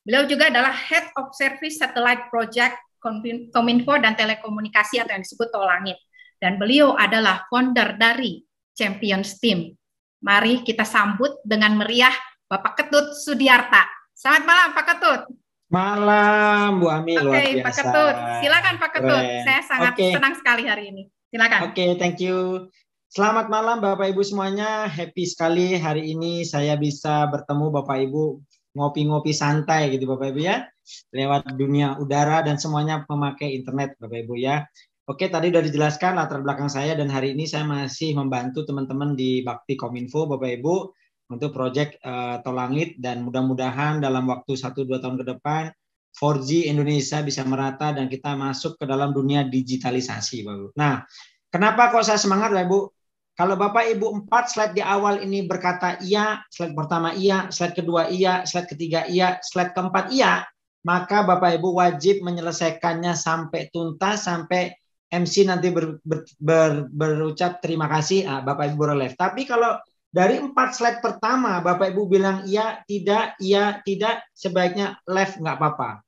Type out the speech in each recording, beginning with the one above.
Beliau juga adalah Head of Service Satellite Project Kominfo dan Telekomunikasi atau yang disebut Tolangit. Dan beliau adalah founder dari Champions Team. Mari kita sambut dengan meriah Bapak Ketut Sudiarta. Selamat malam Pak Ketut. Malam Bu Ami, luar Oke, Pak biasa. Ketut. Silakan Pak Ketut. Keren. Saya sangat senang sekali hari ini. Silakan. Oke, thank you. Selamat malam Bapak Ibu semuanya. Happy sekali hari ini saya bisa bertemu Bapak Ibu ngopi-ngopi santai gitu Bapak Ibu ya. Lewat dunia udara dan semuanya memakai internet Bapak Ibu ya. Oke, tadi sudah dijelaskan latar belakang saya dan hari ini saya masih membantu teman-teman di Bakti Kominfo Bapak Ibu untuk proyek Tolangit, dan mudah-mudahan dalam waktu 1-2 tahun ke depan 4G Indonesia bisa merata dan kita masuk ke dalam dunia digitalisasi Bapak Ibu. Nah, kenapa kok saya semangat Bapak Ibu? Kalau Bapak Ibu 4 slide di awal ini berkata iya, slide pertama iya, slide kedua iya, slide ketiga iya, slide keempat iya, maka Bapak Ibu wajib menyelesaikannya sampai tuntas, sampai MC nanti berucap terima kasih, Bapak Ibu boleh. Tapi kalau dari 4 slide pertama Bapak Ibu bilang iya, tidak, sebaiknya left nggak apa-apa.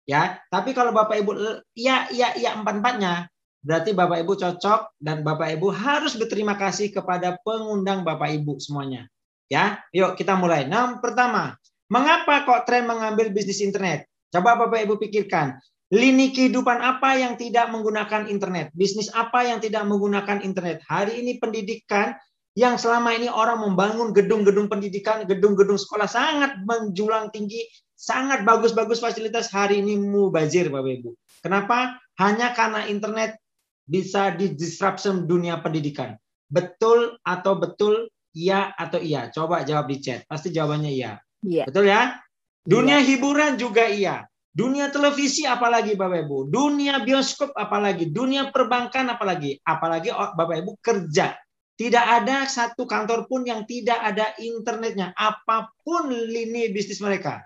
Ya, tapi kalau Bapak Ibu iya, empat-empatnya, berarti Bapak Ibu cocok dan Bapak Ibu harus berterima kasih kepada pengundang Bapak Ibu semuanya. Ya, yuk kita mulai. Nah, pertama, mengapa kok tren mengambil bisnis internet? Coba Bapak Ibu pikirkan. Lini kehidupan apa yang tidak menggunakan internet? Bisnis apa yang tidak menggunakan internet? Hari ini pendidikan yang selama ini orang membangun gedung-gedung pendidikan, gedung-gedung sekolah sangat menjulang tinggi, sangat bagus-bagus fasilitas, hari ini mubazir Bapak Ibu. Kenapa? Hanya karena internet bisa di-disruption dunia pendidikan. Betul atau betul? Iya atau iya? Coba jawab di chat. Pasti jawabannya iya. Iya. Betul ya? Dunia hiburan juga iya. Dunia televisi apalagi Bapak Ibu. Dunia bioskop apalagi. Dunia perbankan apalagi. Apalagi Bapak Ibu kerja. Tidak ada satu kantor pun yang tidak ada internetnya. Apapun lini bisnis mereka.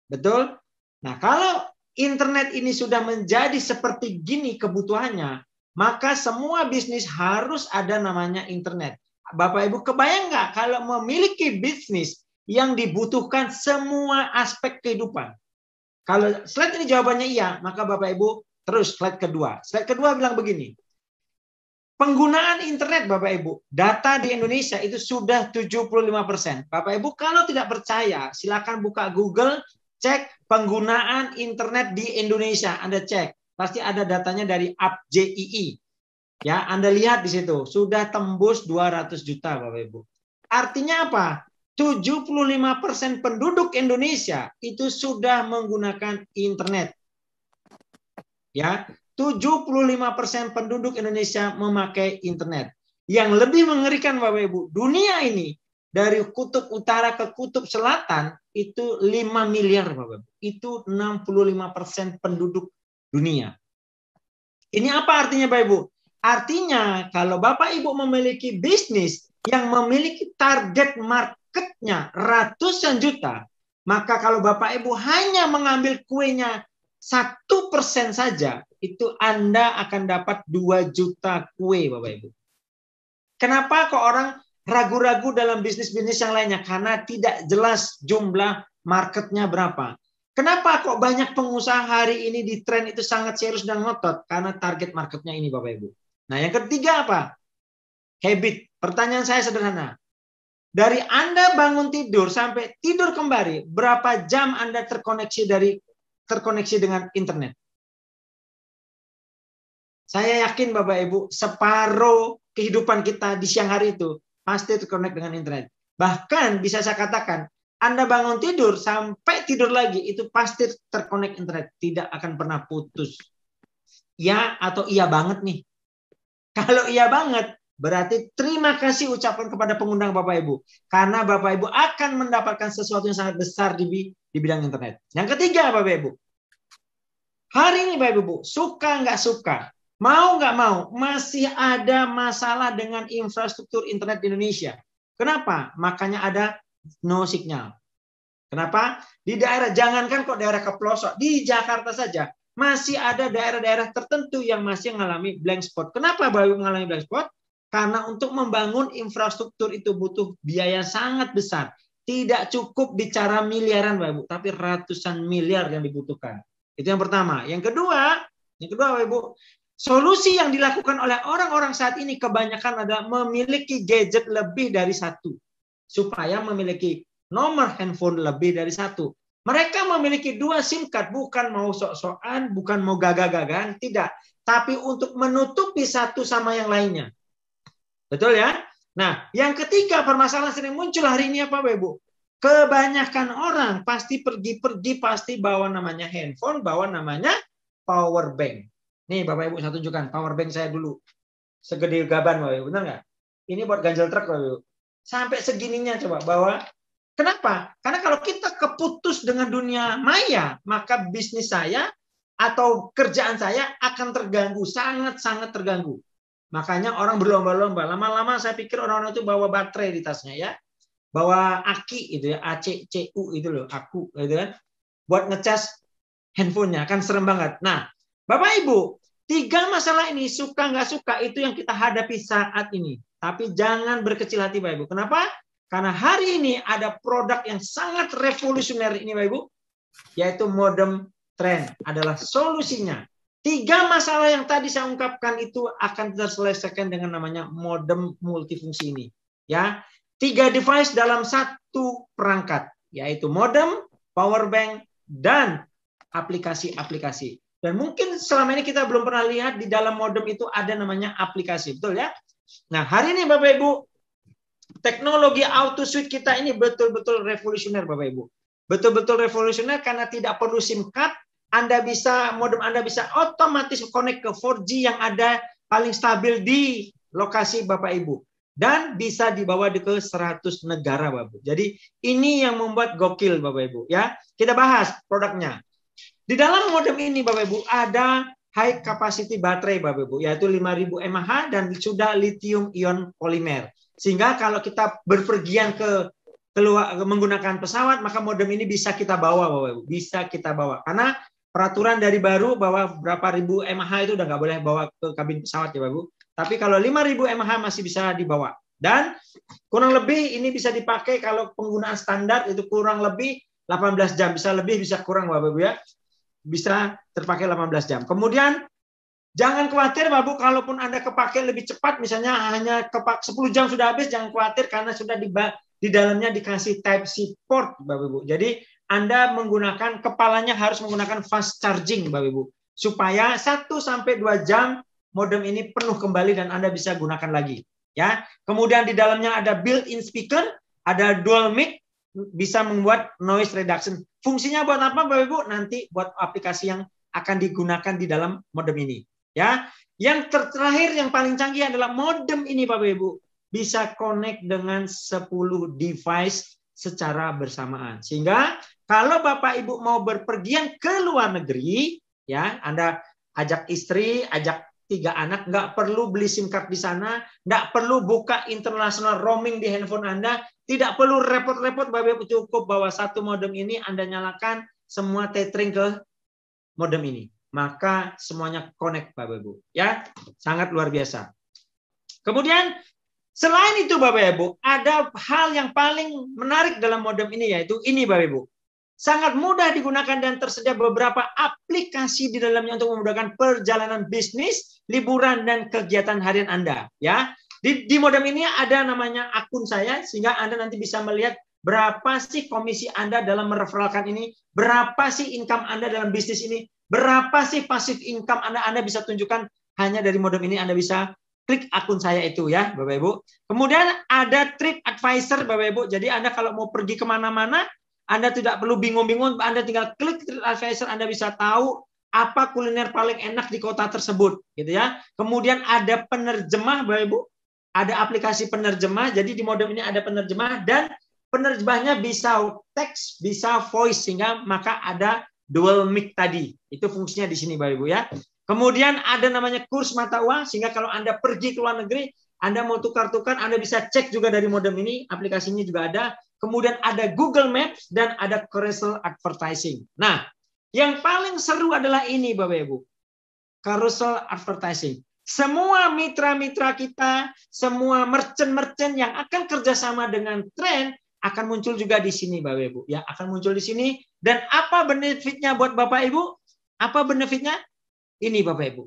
Betul? Nah, kalau internet ini sudah menjadi seperti gini kebutuhannya, maka semua bisnis harus ada namanya internet. Bapak Ibu kebayang nggak kalau memiliki bisnis yang dibutuhkan semua aspek kehidupan? Kalau slide ini jawabannya iya, maka Bapak Ibu terus slide kedua. Slide kedua bilang begini. Penggunaan internet Bapak Ibu, data di Indonesia itu sudah 75%. Bapak Ibu kalau tidak percaya, silakan buka Google, cek penggunaan internet di Indonesia. Anda cek, pasti ada datanya dari AppJII. Ya, Anda lihat di situ, sudah tembus 200 juta Bapak Ibu. Artinya apa? 75% penduduk Indonesia itu sudah menggunakan internet. Ya, 75% penduduk Indonesia memakai internet. Yang lebih mengerikan Bapak Ibu, dunia ini dari kutub utara ke kutub selatan itu 5 miliar Bapak Ibu. Itu 65% penduduk dunia. Ini apa artinya Bapak Ibu? Artinya kalau Bapak Ibu memiliki bisnis yang memiliki target marketnya ratusan juta, maka kalau Bapak Ibu hanya mengambil kuenya 1% saja, itu Anda akan dapat 2 juta kue Bapak Ibu. Kenapa kok orang ragu-ragu dalam bisnis-bisnis yang lainnya? Karena tidak jelas jumlah marketnya berapa. Kenapa kok banyak pengusaha hari ini di tren itu sangat serius dan ngotot? Karena target marketnya ini Bapak Ibu. Nah yang ketiga apa? Habit. Pertanyaan saya sederhana. Dari Anda bangun tidur sampai tidur kembali, berapa jam Anda terkoneksi dengan internet? Saya yakin Bapak Ibu, separuh kehidupan kita di siang hari itu pasti terkonek dengan internet. Bahkan bisa saya katakan, Anda bangun tidur sampai tidur lagi itu pasti terkonek internet, tidak akan pernah putus. Ya atau iya banget nih? Kalau iya banget, berarti terima kasih ucapan kepada pengundang Bapak Ibu. Karena Bapak Ibu akan mendapatkan sesuatu yang sangat besar di bidang internet. Yang ketiga Bapak Ibu, hari ini Bapak Ibu, suka nggak suka, mau nggak mau, masih ada masalah dengan infrastruktur internet di Indonesia. Kenapa? Makanya ada no signal. Kenapa? Di daerah, jangankan kok daerah ke pelosok, di Jakarta saja, masih ada daerah-daerah tertentu yang masih mengalami blank spot. Kenapa Bapak Ibu mengalami blank spot? Karena untuk membangun infrastruktur itu butuh biaya sangat besar. Tidak cukup bicara miliaran Bapak Ibu, tapi ratusan miliar yang dibutuhkan. Itu yang pertama. Yang kedua Bapak Ibu, solusi yang dilakukan oleh orang-orang saat ini kebanyakan adalah memiliki gadget lebih dari satu. Supaya memiliki nomor handphone lebih dari satu. Mereka memiliki 2 SIM card, bukan mau sok-sokan, bukan mau gagah-gagahan, tidak. Tapi untuk menutupi satu sama yang lainnya. Betul ya? Nah, yang ketiga permasalahan sering muncul hari ini apa, Bapak Ibu? Kebanyakan orang pasti pergi-pergi pasti bawa namanya handphone, bawa namanya power bank. Nih Bapak Ibu, saya tunjukkan power bank saya dulu. Segede gaban Bapak Ibu, benar nggak? Ini buat ganjel truk Bapak Ibu. Sampai segininya coba bawa. Kenapa? Karena kalau kita keputus dengan dunia maya, maka bisnis saya atau kerjaan saya akan terganggu, sangat-sangat terganggu. Makanya orang berlomba-lomba. Lama-lama saya pikir orang-orang itu bawa baterai di tasnya ya. Bawa aki itu ya, ACCU itu loh, aku gitu kan. Buat ngecas handphonenya, kan serem banget. Nah, Bapak Ibu, 3 masalah ini suka nggak suka itu yang kita hadapi saat ini. Tapi jangan berkecil hati Bapak Ibu. Kenapa? Karena hari ini ada produk yang sangat revolusioner ini Bapak Ibu, yaitu modem trend adalah solusinya. 3 masalah yang tadi saya ungkapkan itu akan terselesaikan dengan namanya modem multifungsi ini. Ya, 3 device dalam 1 perangkat, yaitu modem, power bank, dan aplikasi-aplikasi. Dan mungkin selama ini kita belum pernah lihat di dalam modem itu ada namanya aplikasi, betul ya? Nah, hari ini Bapak Ibu, teknologi auto switch kita ini betul-betul revolusioner Bapak Ibu. Betul-betul revolusioner karena tidak perlu SIM card. Modem Anda bisa otomatis connect ke 4G yang ada paling stabil di lokasi Bapak Ibu. Dan bisa dibawa ke 100 negara Bapak Ibu. Jadi ini yang membuat gokil Bapak Ibu. Ya, kita bahas produknya. Di dalam modem ini Bapak Ibu ada high capacity baterai Bapak Ibu. Yaitu 5000 mAh dan sudah lithium ion polimer. Sehingga kalau kita berpergian keluar menggunakan pesawat, maka modem ini bisa kita bawa Bapak Ibu. Bisa kita bawa. Karena peraturan dari baru bahwa berapa ribu mAh itu udah nggak boleh bawa ke kabin pesawat ya Bapak Ibu. Tapi kalau 5000 mAh masih bisa dibawa. Dan kurang lebih ini bisa dipakai kalau penggunaan standar itu kurang lebih 18 jam. Bisa lebih, bisa kurang Bapak Ibu ya. Bisa terpakai 18 jam. Kemudian jangan khawatir Bapak Ibu, kalaupun Anda kepakai lebih cepat, misalnya hanya 10 jam sudah habis, jangan khawatir karena sudah di dalamnya dikasih Type-C port Bapak Ibu. Jadi Anda menggunakan kepalanya harus menggunakan fast charging Bapak Ibu. Supaya 1-2 jam modem ini penuh kembali dan Anda bisa gunakan lagi. Ya. Kemudian di dalamnya ada built-in speaker, ada dual mic, bisa membuat noise reduction. Fungsinya buat apa Bapak Ibu? Nanti buat aplikasi yang akan digunakan di dalam modem ini. Ya. Yang terakhir yang paling canggih adalah modem ini Bapak Ibu bisa connect dengan 10 device secara bersamaan. Sehingga kalau Bapak Ibu mau berpergian ke luar negeri, ya, Anda ajak istri, ajak 3 anak, nggak perlu beli SIM card di sana, nggak perlu buka international roaming di handphone Anda, tidak perlu repot-repot, Bapak Ibu cukup bawa 1 modem ini, Anda nyalakan, semua tethering ke modem ini. Maka semuanya connect Bapak Ibu. Ya, sangat luar biasa. Kemudian selain itu Bapak Ibu, ada hal yang paling menarik dalam modem ini, yaitu ini Bapak Ibu. Sangat mudah digunakan dan tersedia beberapa aplikasi di dalamnya untuk memudahkan perjalanan bisnis, liburan, dan kegiatan harian Anda. Ya, di modem ini ada namanya akun saya, sehingga Anda nanti bisa melihat berapa sih komisi Anda dalam mereferalkan ini, berapa sih income Anda dalam bisnis ini, berapa sih passive income Anda bisa tunjukkan hanya dari modem ini. Anda bisa klik akun saya itu ya Bapak Ibu. Kemudian ada Trip Advisor Bapak Ibu. Jadi Anda kalau mau pergi kemana-mana, Anda tidak perlu bingung-bingung, Anda tinggal klik Trip Advisor, Anda bisa tahu apa kuliner paling enak di kota tersebut, gitu ya. Kemudian ada penerjemah Bapak Ibu, ada aplikasi penerjemah. Jadi di modem ini ada penerjemah dan penerjemahnya bisa teks, bisa voice, sehingga maka ada dual mic tadi. Itu fungsinya di sini Bapak Ibu ya. Kemudian ada namanya kurs mata uang, sehingga kalau Anda pergi ke luar negeri, Anda mau tukar-tukar, Anda bisa cek juga dari modem ini, aplikasinya juga ada. Kemudian ada Google Maps dan ada carousel advertising. Nah, yang paling seru adalah ini Bapak Ibu. Carousel advertising. Semua mitra-mitra kita, semua merchant-merchant yang akan kerjasama dengan Trend akan muncul juga di sini Bapak Ibu. Ya, akan muncul di sini. Dan apa benefitnya buat Bapak Ibu? Apa benefitnya? Ini Bapak Ibu.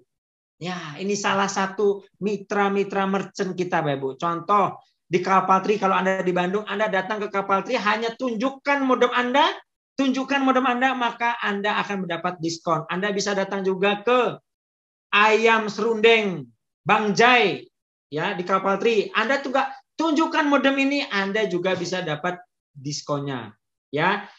Ya, ini salah satu mitra-mitra merchant kita Bapak Ibu. Contoh, di Kapaltri, kalau Anda di Bandung, Anda datang ke Kapaltri, hanya tunjukkan modem Anda, maka Anda akan mendapat diskon. Anda bisa datang juga ke Ayam Serundeng, Bang Jai, ya di Kapaltri. Anda juga tunjukkan modem ini, Anda juga bisa dapat diskonnya. Ya,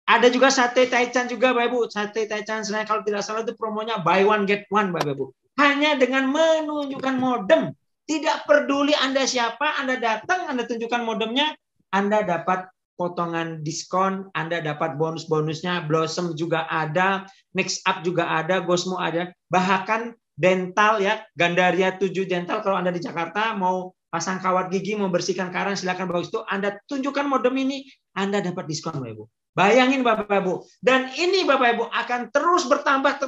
ada juga sate Taichan juga, Bapak Ibu. Sate Taichan sebenarnya kalau tidak salah itu promonya buy one get one, Bapak Ibu. Hanya dengan menunjukkan modem, tidak peduli Anda siapa, Anda datang, Anda tunjukkan modemnya, Anda dapat potongan diskon, Anda dapat bonus-bonusnya. Blossom juga ada, Next Up juga ada, Gosmo ada, bahkan dental ya, Gandaria 7 dental. Kalau Anda di Jakarta mau pasang kawat gigi, mau bersihkan karang, silakan bagus itu. Anda tunjukkan modem ini, Anda dapat diskon Bapak Ibu. Bayangin Bapak Ibu. Dan ini Bapak Ibu akan terus bertambah.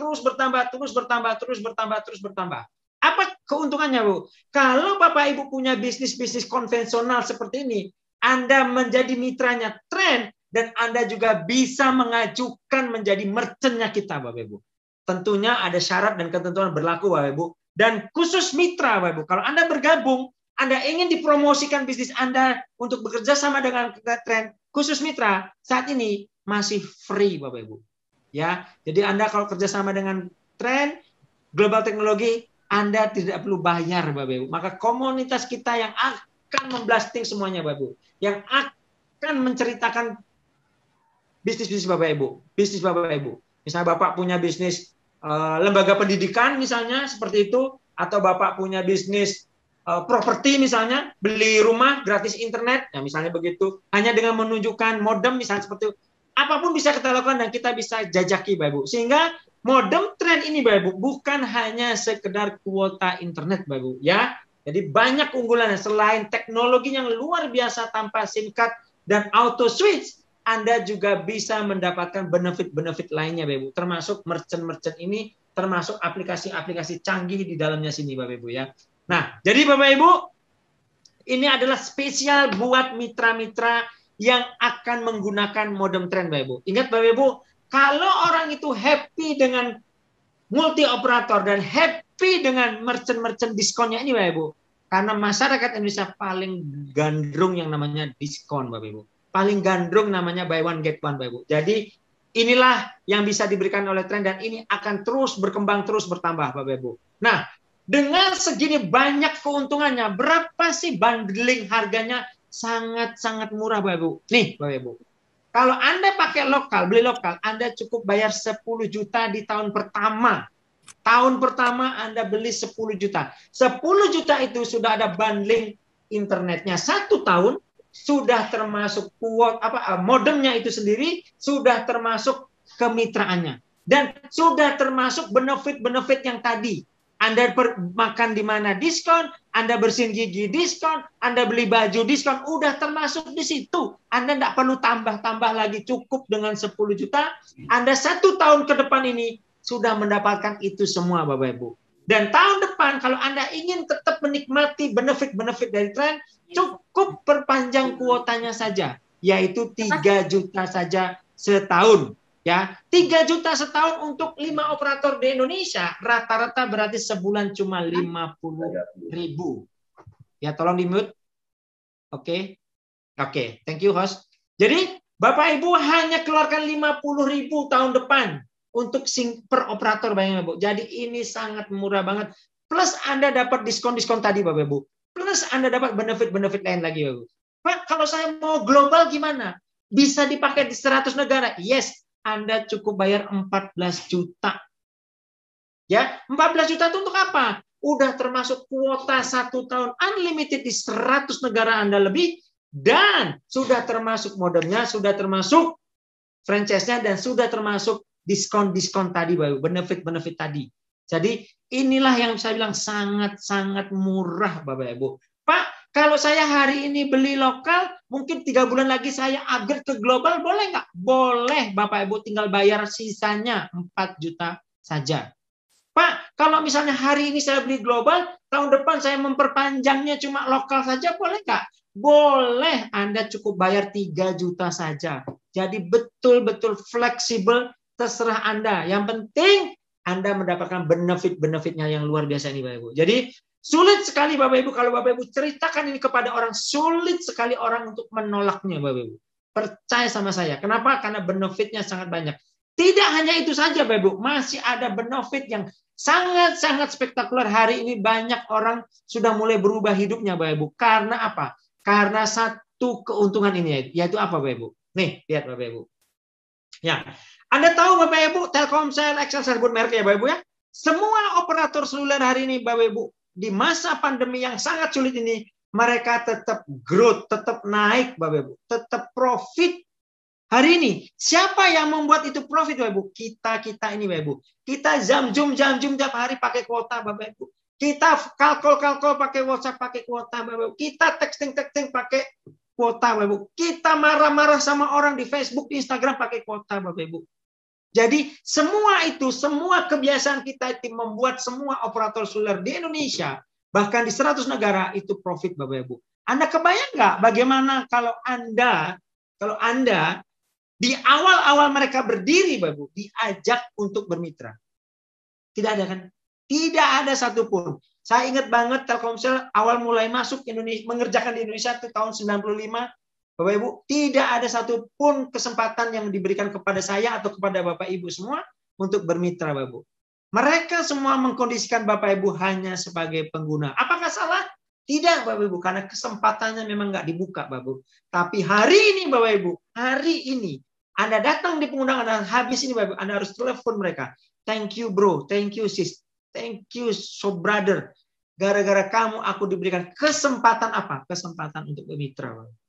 Apa keuntungannya Bu? Kalau Bapak Ibu punya bisnis-bisnis konvensional seperti ini, Anda menjadi mitranya Trend, dan Anda juga bisa mengajukan menjadi merchant-nya kita Bapak Ibu. Tentunya ada syarat dan ketentuan berlaku Bapak Ibu. Dan khusus mitra Bapak Ibu, kalau Anda bergabung, Anda ingin dipromosikan bisnis Anda untuk bekerja sama dengan Trend, khusus mitra, saat ini masih free Bapak Ibu. Ya, jadi Anda kalau kerjasama dengan Trend, Global Teknologi, Anda tidak perlu bayar Bapak Ibu. Maka komunitas kita yang akan memblasting semuanya Bapak Ibu, yang akan menceritakan bisnis Bapak Ibu, Misalnya Bapak punya bisnis lembaga pendidikan misalnya seperti itu, atau Bapak punya bisnis properti misalnya, beli rumah gratis internet, ya misalnya begitu, hanya dengan menunjukkan modem misalnya seperti itu. Apapun bisa kita lakukan dan kita bisa jajaki Bapak Ibu. Sehingga modem Trend ini Bapak Ibu bukan hanya sekedar kuota internet Bapak Ibu ya. Jadi banyak keunggulannya selain teknologi yang luar biasa tanpa SIM card dan auto switch. Anda juga bisa mendapatkan benefit-benefit lainnya Bapak Ibu, termasuk merchant-merchant ini, termasuk aplikasi-aplikasi canggih di dalamnya sini Bapak Ibu ya. Nah, jadi Bapak Ibu, ini adalah spesial buat mitra-mitra yang akan menggunakan modem Trend Bapak Ibu. Ingat Bapak Ibu, kalau orang itu happy dengan multi operator dan happy dengan merchant-merchant diskonnya ini Bapak Ibu, karena masyarakat Indonesia paling gandrung yang namanya diskon Bapak Ibu. Paling gandrung namanya buy one get one Bapak Ibu. Jadi inilah yang bisa diberikan oleh Trend dan ini akan terus berkembang, terus bertambah Bapak Ibu. Nah, dengan segini banyak keuntungannya, berapa sih bundling harganya? Sangat-sangat murah Bapak Ibu. Nih Bapak Ibu, kalau Anda pakai lokal, beli lokal, Anda cukup bayar 10 juta di tahun pertama. Tahun pertama Anda beli 10 juta. 10 juta itu sudah ada bundling internetnya 1 tahun, sudah termasuk modemnya itu sendiri, sudah termasuk kemitraannya. Dan sudah termasuk benefit-benefit yang tadi. Anda makan di mana diskon, Anda bersihin gigi diskon, Anda beli baju diskon, udah termasuk di situ. Anda tidak perlu tambah-tambah lagi, cukup dengan 10 juta. Anda 1 tahun ke depan ini sudah mendapatkan itu semua Bapak Ibu. Dan tahun depan kalau Anda ingin tetap menikmati benefit-benefit dari Trend, cukup perpanjang kuotanya saja, yaitu 3 juta saja setahun. Ya, 3 juta setahun untuk 5 operator di Indonesia, rata-rata berarti sebulan cuma 50.000. Ya, tolong di-mute. Oke, thank you host. Jadi, Bapak Ibu hanya keluarkan 50.000 tahun depan untuk per operator Bapak Ibu. Jadi ini sangat murah banget. Plus Anda dapat diskon-diskon tadi Bapak Ibu. Plus Anda dapat benefit-benefit lain lagi Bapak Ibu. Pak, kalau saya mau global gimana? Bisa dipakai di 100 negara? Yes. Anda cukup bayar 14 juta. Ya, 14 juta itu untuk apa? Udah termasuk kuota 1 tahun unlimited di 100 negara Anda lebih, dan sudah termasuk modemnya, sudah termasuk franchise-nya, dan sudah termasuk diskon-diskon tadi, benefit-benefit tadi. Jadi inilah yang saya bilang sangat-sangat murah Bapak Ibu. Pak, kalau saya hari ini beli lokal, mungkin 3 bulan lagi saya upgrade ke global, boleh nggak? Boleh Bapak Ibu, tinggal bayar sisanya 4 juta saja. Pak, kalau misalnya hari ini saya beli global, tahun depan saya memperpanjangnya cuma lokal saja, boleh nggak? boleh Anda cukup bayar 3 juta saja. Jadi betul-betul fleksibel, terserah Anda. Yang penting Anda mendapatkan benefit-benefitnya yang luar biasa ini Bapak Ibu. Jadi sulit sekali Bapak Ibu, kalau Bapak Ibu ceritakan ini kepada orang, sulit sekali orang untuk menolaknya Bapak Ibu. Percaya sama saya. Kenapa? Karena benefitnya sangat banyak. Tidak hanya itu saja Bapak Ibu, masih ada benefit yang sangat-sangat spektakuler. Hari ini banyak orang sudah mulai berubah hidupnya Bapak Ibu. Karena apa? Karena satu keuntungan ini, yaitu apa Bapak Ibu? Nih, lihat Bapak Ibu. Ya, Anda tahu Bapak Ibu, Telkomsel, XL, sebut merek ya Bapak Ibu ya. Semua operator seluler hari ini Bapak Ibu, di masa pandemi yang sangat sulit ini, mereka tetap growth, tetap naik Bapak Ibu, tetap profit. Hari ini, siapa yang membuat itu profit Bapak Ibu? Kita ini Bapak Ibu. Kita jam-jum tiap hari pakai kuota Bapak Ibu. Kita kalkol pakai WhatsApp, pakai kuota Bapak Ibu. Kita texting pakai kuota Bapak Ibu. Kita marah-marah sama orang di Facebook, di Instagram pakai kuota Bapak Ibu. Jadi semua itu, semua kebiasaan kita itu membuat semua operator seluler di Indonesia, bahkan di 100 negara itu profit Bapak Ibu. Anda kebayang nggak bagaimana kalau Anda di awal-awal mereka berdiri Bapak Ibu, diajak untuk bermitra? Tidak ada kan? Tidak ada satupun. Saya ingat banget Telkomsel awal mulai masuk Indonesia, mengerjakan di Indonesia itu tahun 95. Bapak Ibu, tidak ada satupun kesempatan yang diberikan kepada saya atau kepada Bapak Ibu semua untuk bermitra Bapak Ibu. Mereka semua mengkondisikan Bapak Ibu hanya sebagai pengguna. Apakah salah? Tidak Bapak Ibu, karena kesempatannya memang nggak dibuka Bapak Ibu. Tapi hari ini Bapak Ibu, hari ini Anda datang di pengundangan dan habis ini Bapak Ibu, Anda harus telepon mereka. Thank you bro, thank you sis, thank you so brother. Gara-gara kamu aku diberikan kesempatan apa? Kesempatan untuk bermitra Bapak Ibu.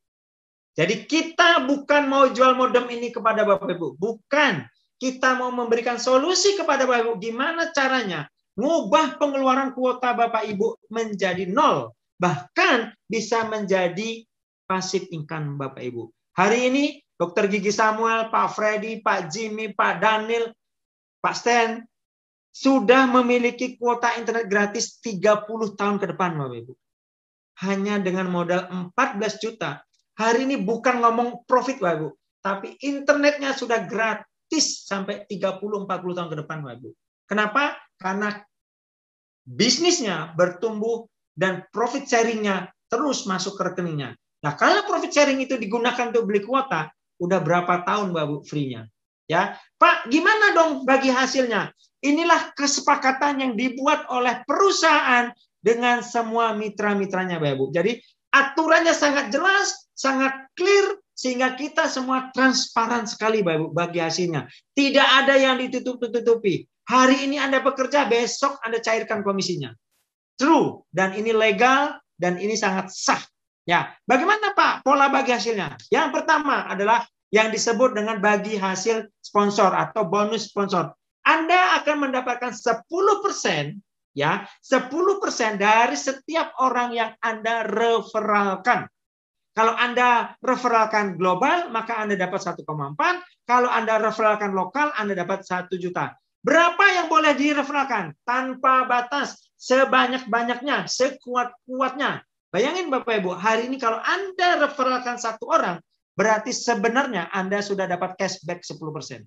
Jadi kita bukan mau jual modem ini kepada Bapak Ibu, bukan. Kita mau memberikan solusi kepada Bapak Ibu gimana caranya ngubah pengeluaran kuota Bapak Ibu menjadi 0, bahkan bisa menjadi passive income Bapak Ibu. Hari ini Dr. Gigi Samuel, Pak Freddy, Pak Jimmy, Pak Daniel, Pak Stan sudah memiliki kuota internet gratis 30 tahun ke depan Bapak Ibu. Hanya dengan modal 14 juta. Hari ini bukan ngomong profit Bapak Ibu, tapi internetnya sudah gratis sampai 30-40 tahun ke depan Bapak Ibu. Kenapa? Karena bisnisnya bertumbuh dan profit sharingnya terus masuk ke rekeningnya. Nah, kalau profit sharing itu digunakan untuk beli kuota, udah berapa tahun Bapak Ibu free-nya? Ya, Pak, gimana dong bagi hasilnya? Inilah kesepakatan yang dibuat oleh perusahaan dengan semua mitra-mitranya Bapak Ibu. Jadi aturannya sangat jelas, sangat clear, sehingga kita semua transparan sekali Bapak Ibu bagi hasilnya. Tidak ada yang ditutup-tutupi. Hari ini Anda bekerja, besok Anda cairkan komisinya. True, dan ini legal, dan ini sangat sah. Ya, bagaimana Pak pola bagi hasilnya? Yang pertama adalah yang disebut dengan bagi hasil sponsor atau bonus sponsor. Anda akan mendapatkan 10%, ya, 10% dari setiap orang yang Anda referralkan. Kalau Anda referralkan global, maka Anda dapat 1,4. Kalau Anda referralkan lokal, Anda dapat 1 juta. Berapa yang boleh direferralkan? Tanpa batas, sebanyak-banyaknya, sekuat-kuatnya. Bayangin Bapak Ibu, hari ini kalau Anda referralkan 1 orang, berarti sebenarnya Anda sudah dapat cashback 10%.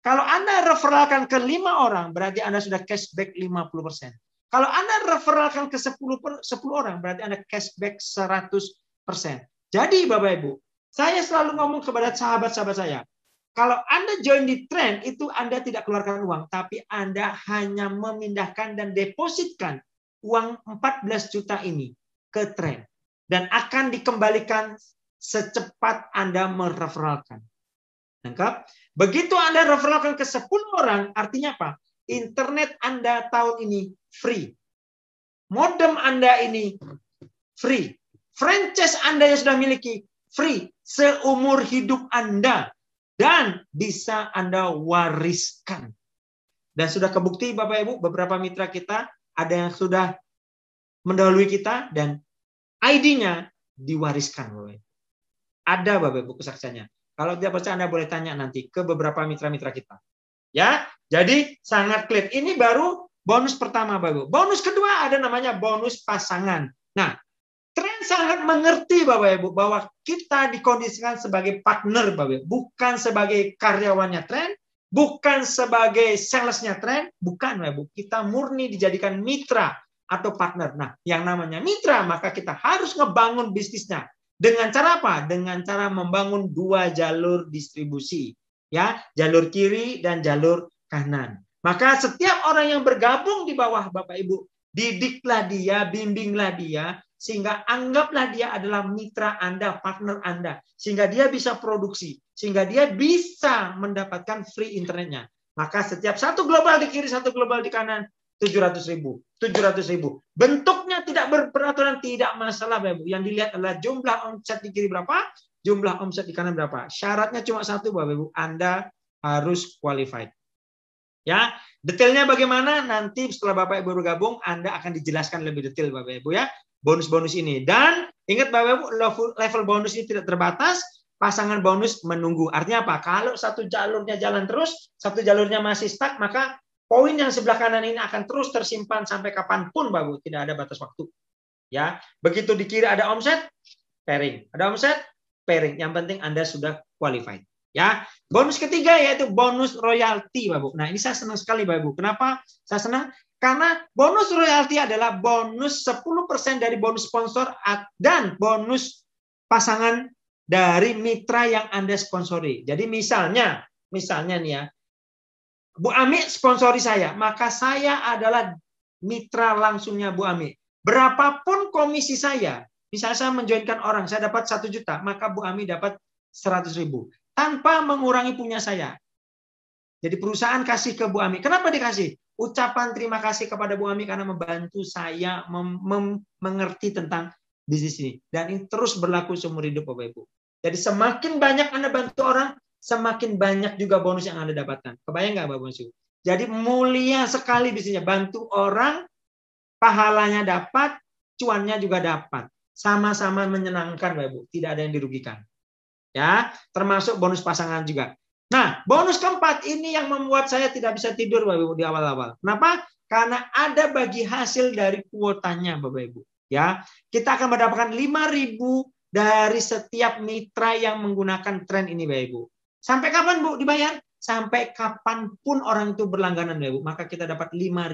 Kalau Anda referralkan ke 5 orang, berarti Anda sudah cashback 50%. Kalau Anda referralkan ke 10 orang, berarti Anda cashback 100%. Jadi Bapak Ibu, saya selalu ngomong kepada sahabat-sahabat saya, kalau Anda join di Trend, itu Anda tidak keluarkan uang, tapi Anda hanya memindahkan dan depositkan uang 14 juta ini ke Trend. Dan akan dikembalikan secepat Anda mereferralkan. Lengkap? Begitu Anda referralkan ke 10 orang, artinya apa? Internet Anda tahun ini free. Modem Anda ini free. Franchise Anda yang sudah miliki free seumur hidup Anda. Dan bisa Anda wariskan. Dan sudah kebukti Bapak Ibu, beberapa mitra kita ada yang sudah mendahului kita dan ID-nya diwariskan Bapak Ibu. Ada Bapak Ibu kesaksiannya. Kalau tidak percaya Anda boleh tanya nanti ke beberapa mitra-mitra kita. Ya, jadi sangat clear. Ini baru bonus pertama Bapak Ibu. Bonus kedua ada namanya bonus pasangan. Nah, Trend sangat mengerti Bapak Ibu bahwa kita dikondisikan sebagai partner Bapak Ibu, bukan sebagai karyawannya tren, bukan sebagai salesnya tren, bukan Bapak Ibu. Kita murni dijadikan mitra atau partner. Nah, yang namanya mitra maka kita harus ngebangun bisnisnya. Dengan cara apa? Dengan cara membangun dua jalur distribusi, ya, jalur kiri dan jalur kanan. Maka setiap orang yang bergabung di bawah Bapak Ibu, didiklah dia, bimbinglah dia, sehingga anggaplah dia adalah mitra Anda, partner Anda. Sehingga dia bisa produksi. Sehingga dia bisa mendapatkan free internetnya. Maka setiap satu global di kiri, satu global di kanan, 700.000. 700.000. Bentuknya tidak berperaturan, tidak masalah Bapak Ibu. Yang dilihat adalah jumlah omset di kiri berapa, jumlah omset di kanan berapa. Syaratnya cuma satu Bapak Ibu, Anda harus qualified. Ya, detailnya bagaimana nanti setelah Bapak Ibu bergabung Anda akan dijelaskan lebih detail Bapak Ibu ya. Bonus-bonus ini. Dan ingat Bapak Ibu, level bonus ini tidak terbatas, pasangan bonus menunggu. Artinya apa? Kalau satu jalurnya jalan terus, satu jalurnya masih stuck, maka poin yang sebelah kanan ini akan terus tersimpan sampai kapanpun Bapak Ibu, tidak ada batas waktu. Ya, begitu di kiri ada omset, pairing. Ada omset, pairing. Yang penting Anda sudah qualified. Ya, bonus ketiga yaitu bonus royalti, Bapak Ibu. Nah, ini saya senang sekali, Bapak Ibu. Kenapa saya senang? Karena bonus royalti adalah bonus 10% dari bonus sponsor dan bonus pasangan dari mitra yang Anda sponsori. Jadi misalnya nih ya, Bu Ami sponsori saya, maka saya adalah mitra langsungnya Bu Ami. Berapapun komisi saya, misalnya saya menjoinkan orang, saya dapat 1 juta, maka Bu Ami dapat 100.000. Tanpa mengurangi punya saya. Jadi perusahaan kasih ke Bu Ami. Kenapa dikasih? Ucapan terima kasih kepada Bu Ami karena membantu saya mengerti tentang bisnis ini. Dan ini terus berlaku seumur hidup Bapak Ibu. Jadi semakin banyak Anda bantu orang, semakin banyak juga bonus yang Anda dapatkan. Kebayang nggak Bapak Ibu? Jadi mulia sekali bisnisnya. Bantu orang, pahalanya dapat, cuannya juga dapat. Sama-sama menyenangkan Bapak Ibu. Tidak ada yang dirugikan. Ya, termasuk bonus pasangan juga. Nah, bonus keempat ini yang membuat saya tidak bisa tidur Bapak Ibu di awal-awal. Kenapa? Karena ada bagi hasil dari kuotanya Bapak Ibu. Ya, kita akan mendapatkan 5.000 dari setiap mitra yang menggunakan tren ini Bapak Ibu. Sampai kapan Bu dibayar? Sampai kapanpun orang itu berlangganan Bapak Ibu. Maka kita dapat 5.000.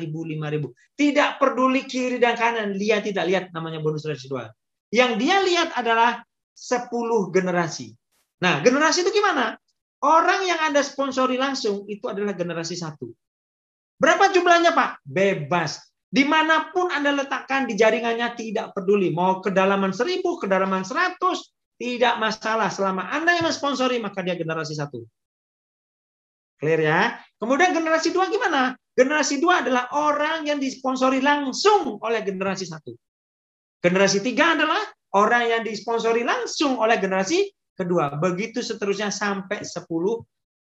Tidak peduli kiri dan kanan, dia tidak lihat namanya bonus residual. Yang dia lihat adalah 10 generasi. Nah, generasi itu gimana? Orang yang Anda sponsori langsung itu adalah generasi 1. Berapa jumlahnya Pak? Bebas. Dimanapun Anda letakkan di jaringannya tidak peduli. Mau kedalaman 1.000, kedalaman 100, tidak masalah. Selama Anda yang mensponsori, maka dia generasi 1. Clear ya? Kemudian generasi 2 gimana? Generasi 2 adalah orang yang disponsori langsung oleh generasi 1. Generasi 3 adalah orang yang disponsori langsung oleh generasi kedua. Begitu seterusnya sampai 10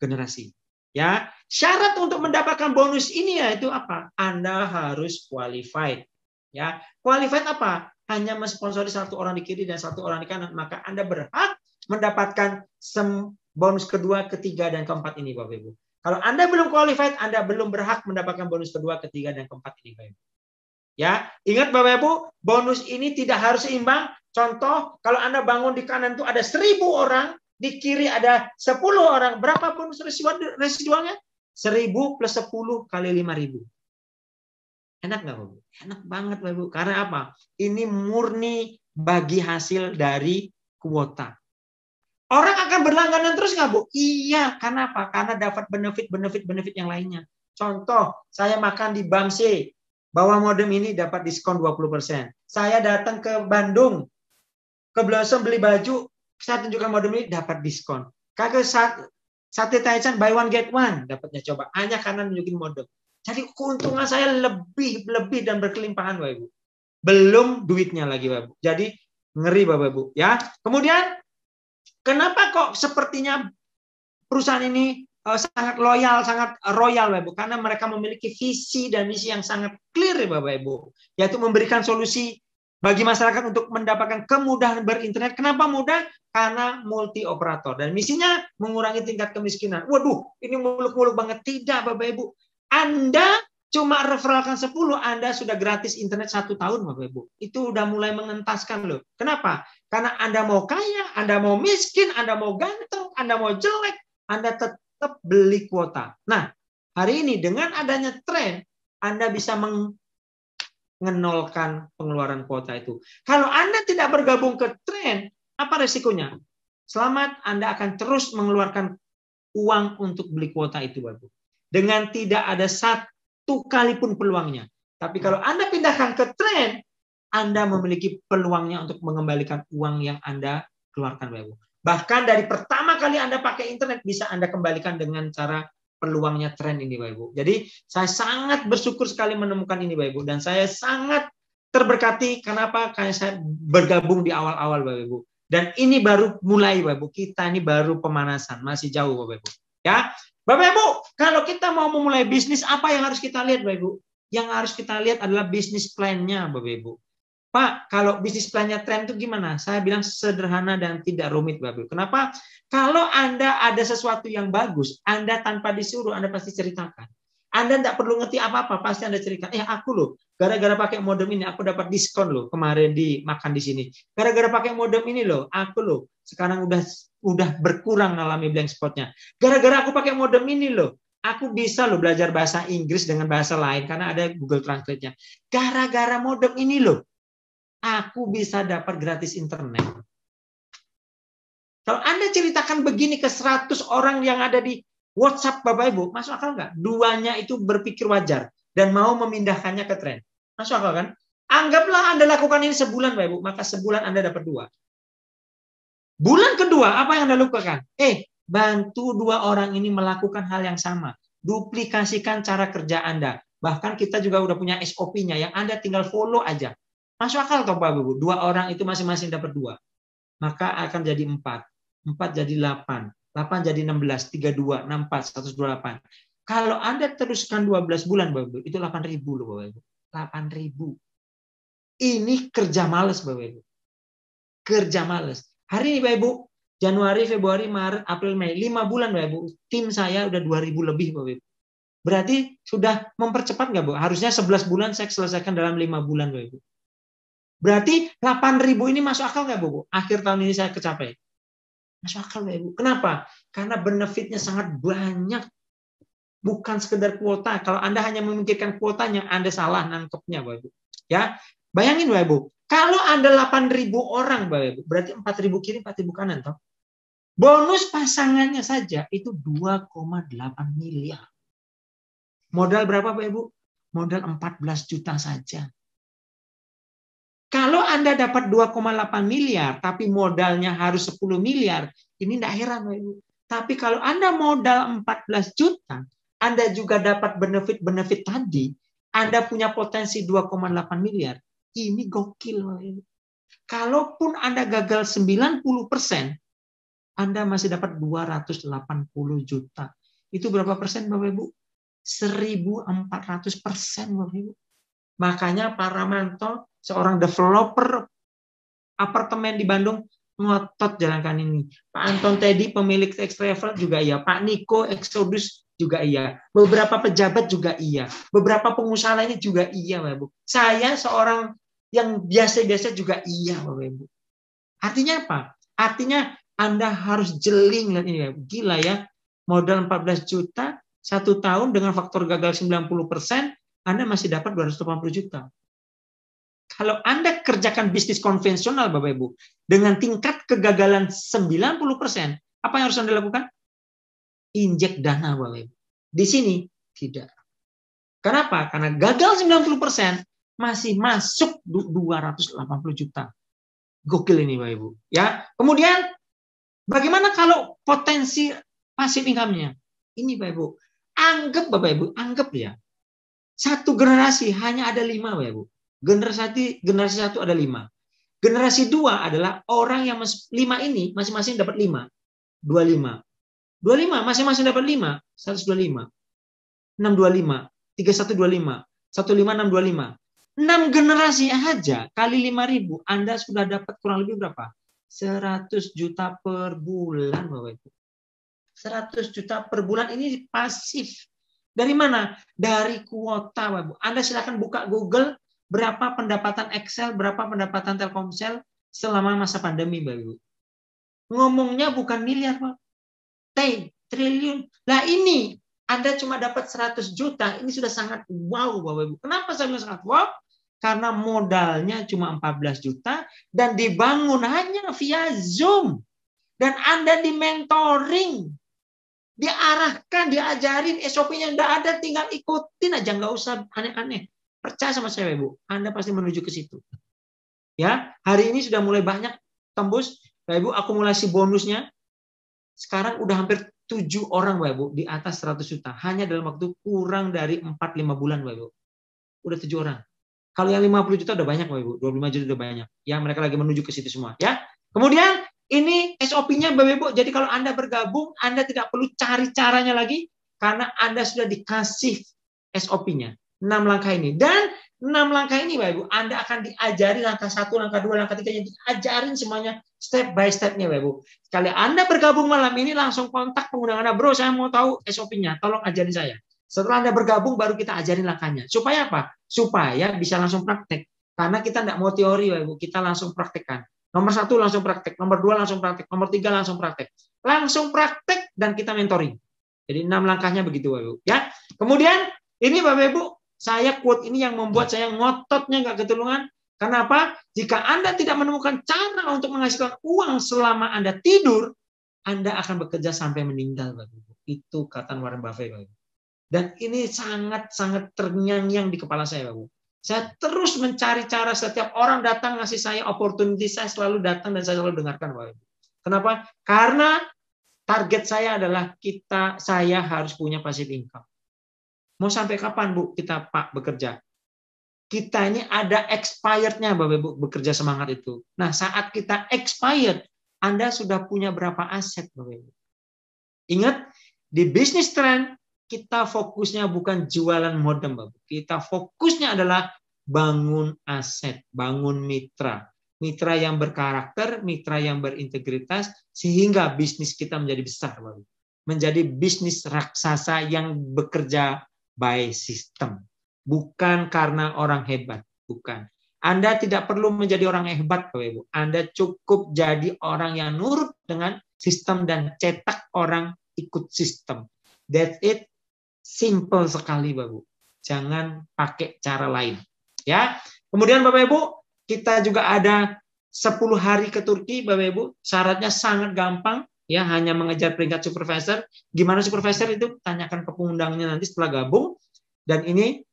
generasi. Ya, syarat untuk mendapatkan bonus ini yaitu apa? Anda harus qualified. Ya, qualified apa? Hanya mensponsori 1 orang di kiri dan 1 orang di kanan, maka Anda berhak mendapatkan bonus kedua, ketiga dan keempat ini Bapak Ibu. Kalau Anda belum qualified, Anda belum berhak mendapatkan bonus kedua, ketiga dan keempat ini Bapak Ibu. Ya, ingat Bapak Ibu, bonus ini tidak harus seimbang. Contoh, kalau Anda bangun di kanan itu ada 1.000 orang, di kiri ada 10 orang. Berapa bonus residualnya? 1.000 plus 10 kali 5.000. Enak nggak Bapak? Enak banget Bapak Ibu. Karena apa? Ini murni bagi hasil dari kuota. Orang akan berlangganan terus nggak Bu? Iya, karena apa? Karena dapat benefit yang lainnya. Contoh, saya makan di Bank C. Bawa modem ini dapat diskon 20%. Saya datang ke Bandung, ke Blossom beli baju, saya tunjukkan modem ini dapat diskon. Kagak Sate Taichan buy one get one dapatnya coba hanya karena nunjukin modem. Jadi keuntungan saya lebih dan berkelimpahan Bapak Ibu. Belum duitnya lagi Bapak Ibu. Jadi ngeri Bapak Ibu ya. Kemudian kenapa kok sepertinya perusahaan ini sangat loyal, sangat royal Bapak Ibu, karena mereka memiliki visi dan misi yang sangat clear Bapak Ibu, yaitu memberikan solusi bagi masyarakat untuk mendapatkan kemudahan berinternet. Kenapa mudah? Karena multi operator dan misinya mengurangi tingkat kemiskinan. Waduh, ini muluk-muluk banget. Tidak Bapak Ibu. Anda Cuma referralkan 10, Anda sudah gratis internet 1 tahun, Bapak Ibu. Itu udah mulai mengentaskan loh. Kenapa? Karena Anda mau kaya, Anda mau miskin, Anda mau ganteng, Anda mau jelek, Anda tetap beli kuota. Nah, hari ini dengan adanya tren, Anda bisa mengenolkan pengeluaran kuota itu. Kalau Anda tidak bergabung ke tren, apa resikonya? Selamat, Anda akan terus mengeluarkan uang untuk beli kuota itu, Bapak Ibu. Dengan tidak ada satu kali pun peluangnya. Tapi kalau Anda pindahkan ke tren, Anda memiliki peluangnya untuk mengembalikan uang yang Anda keluarkan, Bapak Ibu. Bahkan dari pertama kali Anda pakai internet, bisa Anda kembalikan dengan cara peluangnya tren ini, Bapak Ibu. Jadi saya sangat bersyukur sekali menemukan ini, Bapak Ibu. Dan saya sangat terberkati. Kenapa? Karena saya bergabung di awal-awal, Bapak Ibu. Dan ini baru mulai, Bapak Ibu. Kita ini baru pemanasan. Masih jauh, Bapak Ibu. Ya, Bapak Ibu, kalau kita mau memulai bisnis, apa yang harus kita lihat, Bapak Ibu? Yang harus kita lihat adalah bisnis plan-nya, Bapak Ibu. Pak, kalau bisnis plan-nya tren itu gimana? Saya bilang sederhana dan tidak rumit, Bapak Ibu. Kenapa? Kalau Anda ada sesuatu yang bagus, Anda tanpa disuruh, Anda pasti ceritakan. Anda tidak perlu ngerti apa-apa, pasti Anda ceritakan. Aku loh, gara-gara pakai modem ini, aku dapat diskon loh kemarin di makan di sini. Gara-gara pakai modem ini loh, aku loh sekarang udah berkurang ngalami blank spotnya. Gara-gara aku pakai modem ini loh, aku bisa loh belajar bahasa Inggris dengan bahasa lain karena ada Google Translate-nya. Gara-gara modem ini loh, aku bisa dapat gratis internet. Kalau Anda ceritakan begini ke 100 orang yang ada di WhatsApp, Bapak Ibu, masuk akal nggak? Duanya itu berpikir wajar dan mau memindahkannya ke tren. Masuk akal kan? Anggaplah Anda lakukan ini sebulan, Bapak Ibu, maka sebulan Anda dapat 2. Bulan kedua, apa yang Anda lakukan? Bantu 2 orang ini melakukan hal yang sama. Duplikasikan cara kerja Anda. Bahkan kita juga udah punya SOP-nya yang Anda tinggal follow aja. Masuk akal toh, Bapak Ibu? 2 orang itu masing-masing dapat 2. Maka akan jadi 4. 4 jadi 8. 8 jadi 16. 32, 64, 128. Kalau Anda teruskan 12 bulan, Bapak Ibu, itu 8.000 loh, Bapak Ibu. 8.000. Ini kerja males, Bapak Ibu. Kerja males. Hari ini, Bapak Ibu, Januari, Februari, Maret, April, Mei. 5 bulan, Bapak Ibu. Tim saya udah 2.000 lebih, Bapak Ibu. Berarti sudah mempercepat nggak, Bu? Harusnya 11 bulan saya selesaikan dalam 5 bulan, Bapak Ibu. Berarti 8.000 ini masuk akal nggak, Bu? Akhir tahun ini saya kecapai. Masuk akal, Ibu. Kenapa? Karena benefitnya sangat banyak. Bukan sekedar kuota. Kalau Anda hanya memikirkan kuotanya, Anda salah nangkepnya, Bapak Ibu. Ya, bayangin, Bapak Ibu. Kalau Anda 8.000 orang, Bapak Ibu, berarti 4.000 kiri, 4.000 kanan, toh. Bonus pasangannya saja itu 2,8 miliar. Modal berapa, Bapak Ibu? Modal 14 juta saja. Kalau Anda dapat 2,8 miliar, tapi modalnya harus 10 miliar, ini tidak heran, Bapak Ibu. Tapi kalau Anda modal 14 juta, Anda juga dapat benefit-benefit tadi, Anda punya potensi 2,8 miliar, ini gokil, Bapak Ibu. Kalaupun Anda gagal 90%, Anda masih dapat 280 juta. Itu berapa persen, Bapak Ibu? 1.400%, Bapak Ibu. Makanya Pak Ramanto, seorang developer apartemen di Bandung, ngotot jalankan ini. Pak Anton Teddy, pemilik X Travel juga iya. Pak Niko, Exodus juga iya. Beberapa pejabat juga iya. Beberapa pengusaha ini juga iya, Bapak Ibu. Saya seorang yang biasa-biasa juga iya, Bapak Ibu. Artinya apa? Artinya Anda harus jeling lihat ini, Bapak Ibu. Gila ya, modal 14 juta, 1 tahun dengan faktor gagal 90%, Anda masih dapat 280 juta. Kalau Anda kerjakan bisnis konvensional, Bapak Ibu, dengan tingkat kegagalan 90%, apa yang harus Anda lakukan? Injek dana, Bapak Ibu. Di sini tidak. Kenapa? Karena gagal 90%, masih masuk 280 juta. Gokil ini, Bapak Ibu. Ya. Kemudian, bagaimana kalau potensi passive income-nya? Ini, Bapak Ibu. Anggap, Bapak Ibu, anggap ya. Satu generasi hanya ada 5, Bapak Ibu. Generasi 1 ada 5. Generasi 2 adalah orang yang 5 ini masing-masing dapat 5. 25. 25 masing-masing dapat 5. 125. 625. 3125. 15625. 6 generasi aja kali 5.000, Anda sudah dapat kurang lebih berapa? 100 juta per bulan, Bapak Ibu. 100 juta per bulan ini pasif. Dari mana? Dari kuota, Bapak Ibu. Anda silakan buka Google, berapa pendapatan Excel, berapa pendapatan Telkomsel selama masa pandemi, Bapak Ibu. Ngomongnya bukan miliar, Pak. Triliun. Nah ini, Anda cuma dapat 100 juta, ini sudah sangat wow, Bapak Ibu. Kenapa saya bilang sangat wow? Karena modalnya cuma 14 juta dan dibangun hanya via Zoom. Dan Anda di mentoring, diarahkan, diajarin SOP-nya udah ada, tinggal ikutin aja, nggak usah aneh-aneh. Percaya sama saya, Ibu, Anda pasti menuju ke situ. Ya, hari ini sudah mulai banyak tembus, Ibu, akumulasi bonusnya sekarang udah hampir 7 orang, Ibu, di atas 100 juta. Hanya dalam waktu kurang dari 4-5 bulan, Ibu. Udah 7 orang. Kalau yang 50 juta udah banyak, Ibu. 25 juta udah banyak. Ya, mereka lagi menuju ke situ semua, ya. Kemudian ini SOP-nya, Bapak Ibu. Jadi kalau Anda bergabung, Anda tidak perlu cari caranya lagi karena Anda sudah dikasih SOP-nya. 6 langkah ini. Dan 6 langkah ini, Bapak Ibu, Anda akan diajari langkah 1, langkah 2, langkah 3, diajarin semuanya step by step-nya, Bapak Ibu. Sekali Anda bergabung malam ini, langsung kontak pengundang Anda. Bro, saya mau tahu SOP-nya. Tolong ajarin saya. Setelah Anda bergabung, baru kita ajarin langkahnya. Supaya apa? Supaya bisa langsung praktek. Karena kita tidak mau teori, Bapak Ibu. Kita langsung praktekkan. Nomor 1 langsung praktek, nomor 2 langsung praktek, nomor 3 langsung praktek. Langsung praktek dan kita mentoring. Jadi 6 langkahnya begitu, Bapak Ibu. Ya. Kemudian ini Bapak Ibu, saya quote ini yang membuat saya ngototnya nggak ketulungan. Kenapa? Jika Anda tidak menemukan cara untuk menghasilkan uang selama Anda tidur, Anda akan bekerja sampai meninggal, Bapak Ibu. Itu kata Warren Buffett, Bapak Ibu. Dan ini sangat-sangat terngiang-ngiang di kepala saya, Bapak Ibu. Saya terus mencari cara, setiap orang datang ngasih saya opportunity, saya selalu datang dan saya selalu dengarkan, Bapak Ibu. Kenapa? Karena target saya adalah saya harus punya passive income. Mau sampai kapan, Bu, kita Pak bekerja? Kita ini ada expired-nya, Bapak Ibu, bekerja semangat itu. Nah, saat kita expired, Anda sudah punya berapa aset, Bapak Ibu? Ingat, di bisnis trend, kita fokusnya bukan jualan modem, Bapak. Kita fokusnya adalah bangun aset, bangun mitra. Mitra yang berkarakter, mitra yang berintegritas, sehingga bisnis kita menjadi besar, Bapak. Menjadi bisnis raksasa yang bekerja by system. Bukan karena orang hebat, bukan. Anda tidak perlu menjadi orang hebat, Bapak Ibu. Anda cukup jadi orang yang nurut dengan sistem dan cetak orang ikut sistem. That's it. Simple sekali, Bapak Ibu. Jangan pakai cara lain. Ya. Kemudian Bapak Ibu, kita juga ada 10 hari ke Turki, Bapak Ibu. Syaratnya sangat gampang, ya, hanya mengejar peringkat supervisor. Gimana supervisor itu? Tanyakan ke pengundangnya nanti setelah gabung. Dan ini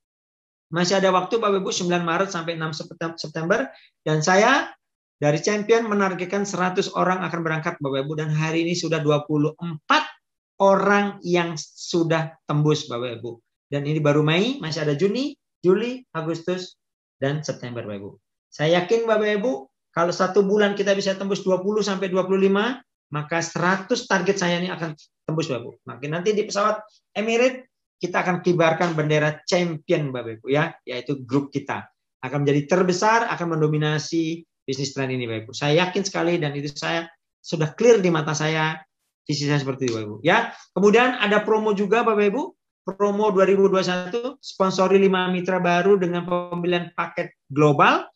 masih ada waktu, Bapak Ibu, 9 Maret sampai 6 September. Dan saya dari Champion menargetkan 100 orang akan berangkat, Bapak Ibu. Dan hari ini sudah 24 orang yang sudah tembus, Bapak Ibu. Dan ini baru Mei, masih ada Juni, Juli, Agustus, dan September, Bapak Ibu. Saya yakin, Bapak Ibu, kalau 1 bulan kita bisa tembus 20 sampai 25, maka 100 target saya ini akan tembus, Bapak Ibu. Makin nanti di pesawat Emirates, kita akan kibarkan bendera Champion, Bapak Ibu, ya, yaitu grup kita. Akan menjadi terbesar, akan mendominasi bisnis trend ini, Bapak Ibu. Saya yakin sekali, dan itu saya sudah clear di mata saya, visi saya seperti itu, Bapak Ibu. Ya. Kemudian ada promo juga, Bapak Ibu. Promo 2021, sponsori 5 mitra baru dengan pembelian paket global.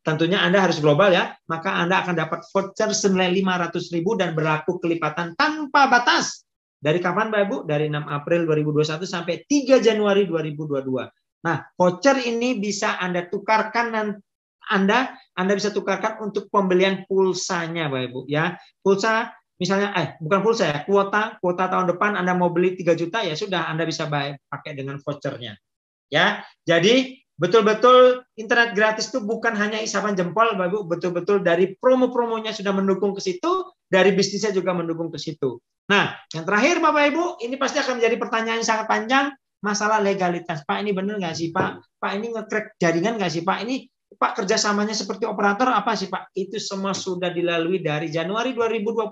Tentunya Anda harus global, ya. Maka Anda akan dapat voucher senilai 500.000 dan berlaku kelipatan tanpa batas. Dari kapan, Bapak Ibu? Dari 6 April 2021 sampai 3 Januari 2022. Nah, voucher ini bisa Anda tukarkan, Anda bisa tukarkan untuk pembelian pulsanya, Bapak Ibu, ya. Pulsa misalnya, bukan pulsa ya, kuota tahun depan Anda mau beli 3 juta, ya sudah Anda bisa pakai dengan vouchernya. Ya, jadi betul-betul internet gratis itu bukan hanya isapan jempol, Bapak Ibu, betul-betul dari promo-promonya sudah mendukung ke situ, dari bisnisnya juga mendukung ke situ. Nah, yang terakhir, Bapak Ibu, ini pasti akan menjadi pertanyaan yang sangat panjang, masalah legalitas. Pak, ini benar nggak sih, Pak? Pak, ini nge-crack jaringan nggak sih, Pak? Ini Pak, kerjasamanya seperti operator apa sih, Pak? Itu semua sudah dilalui dari Januari 2020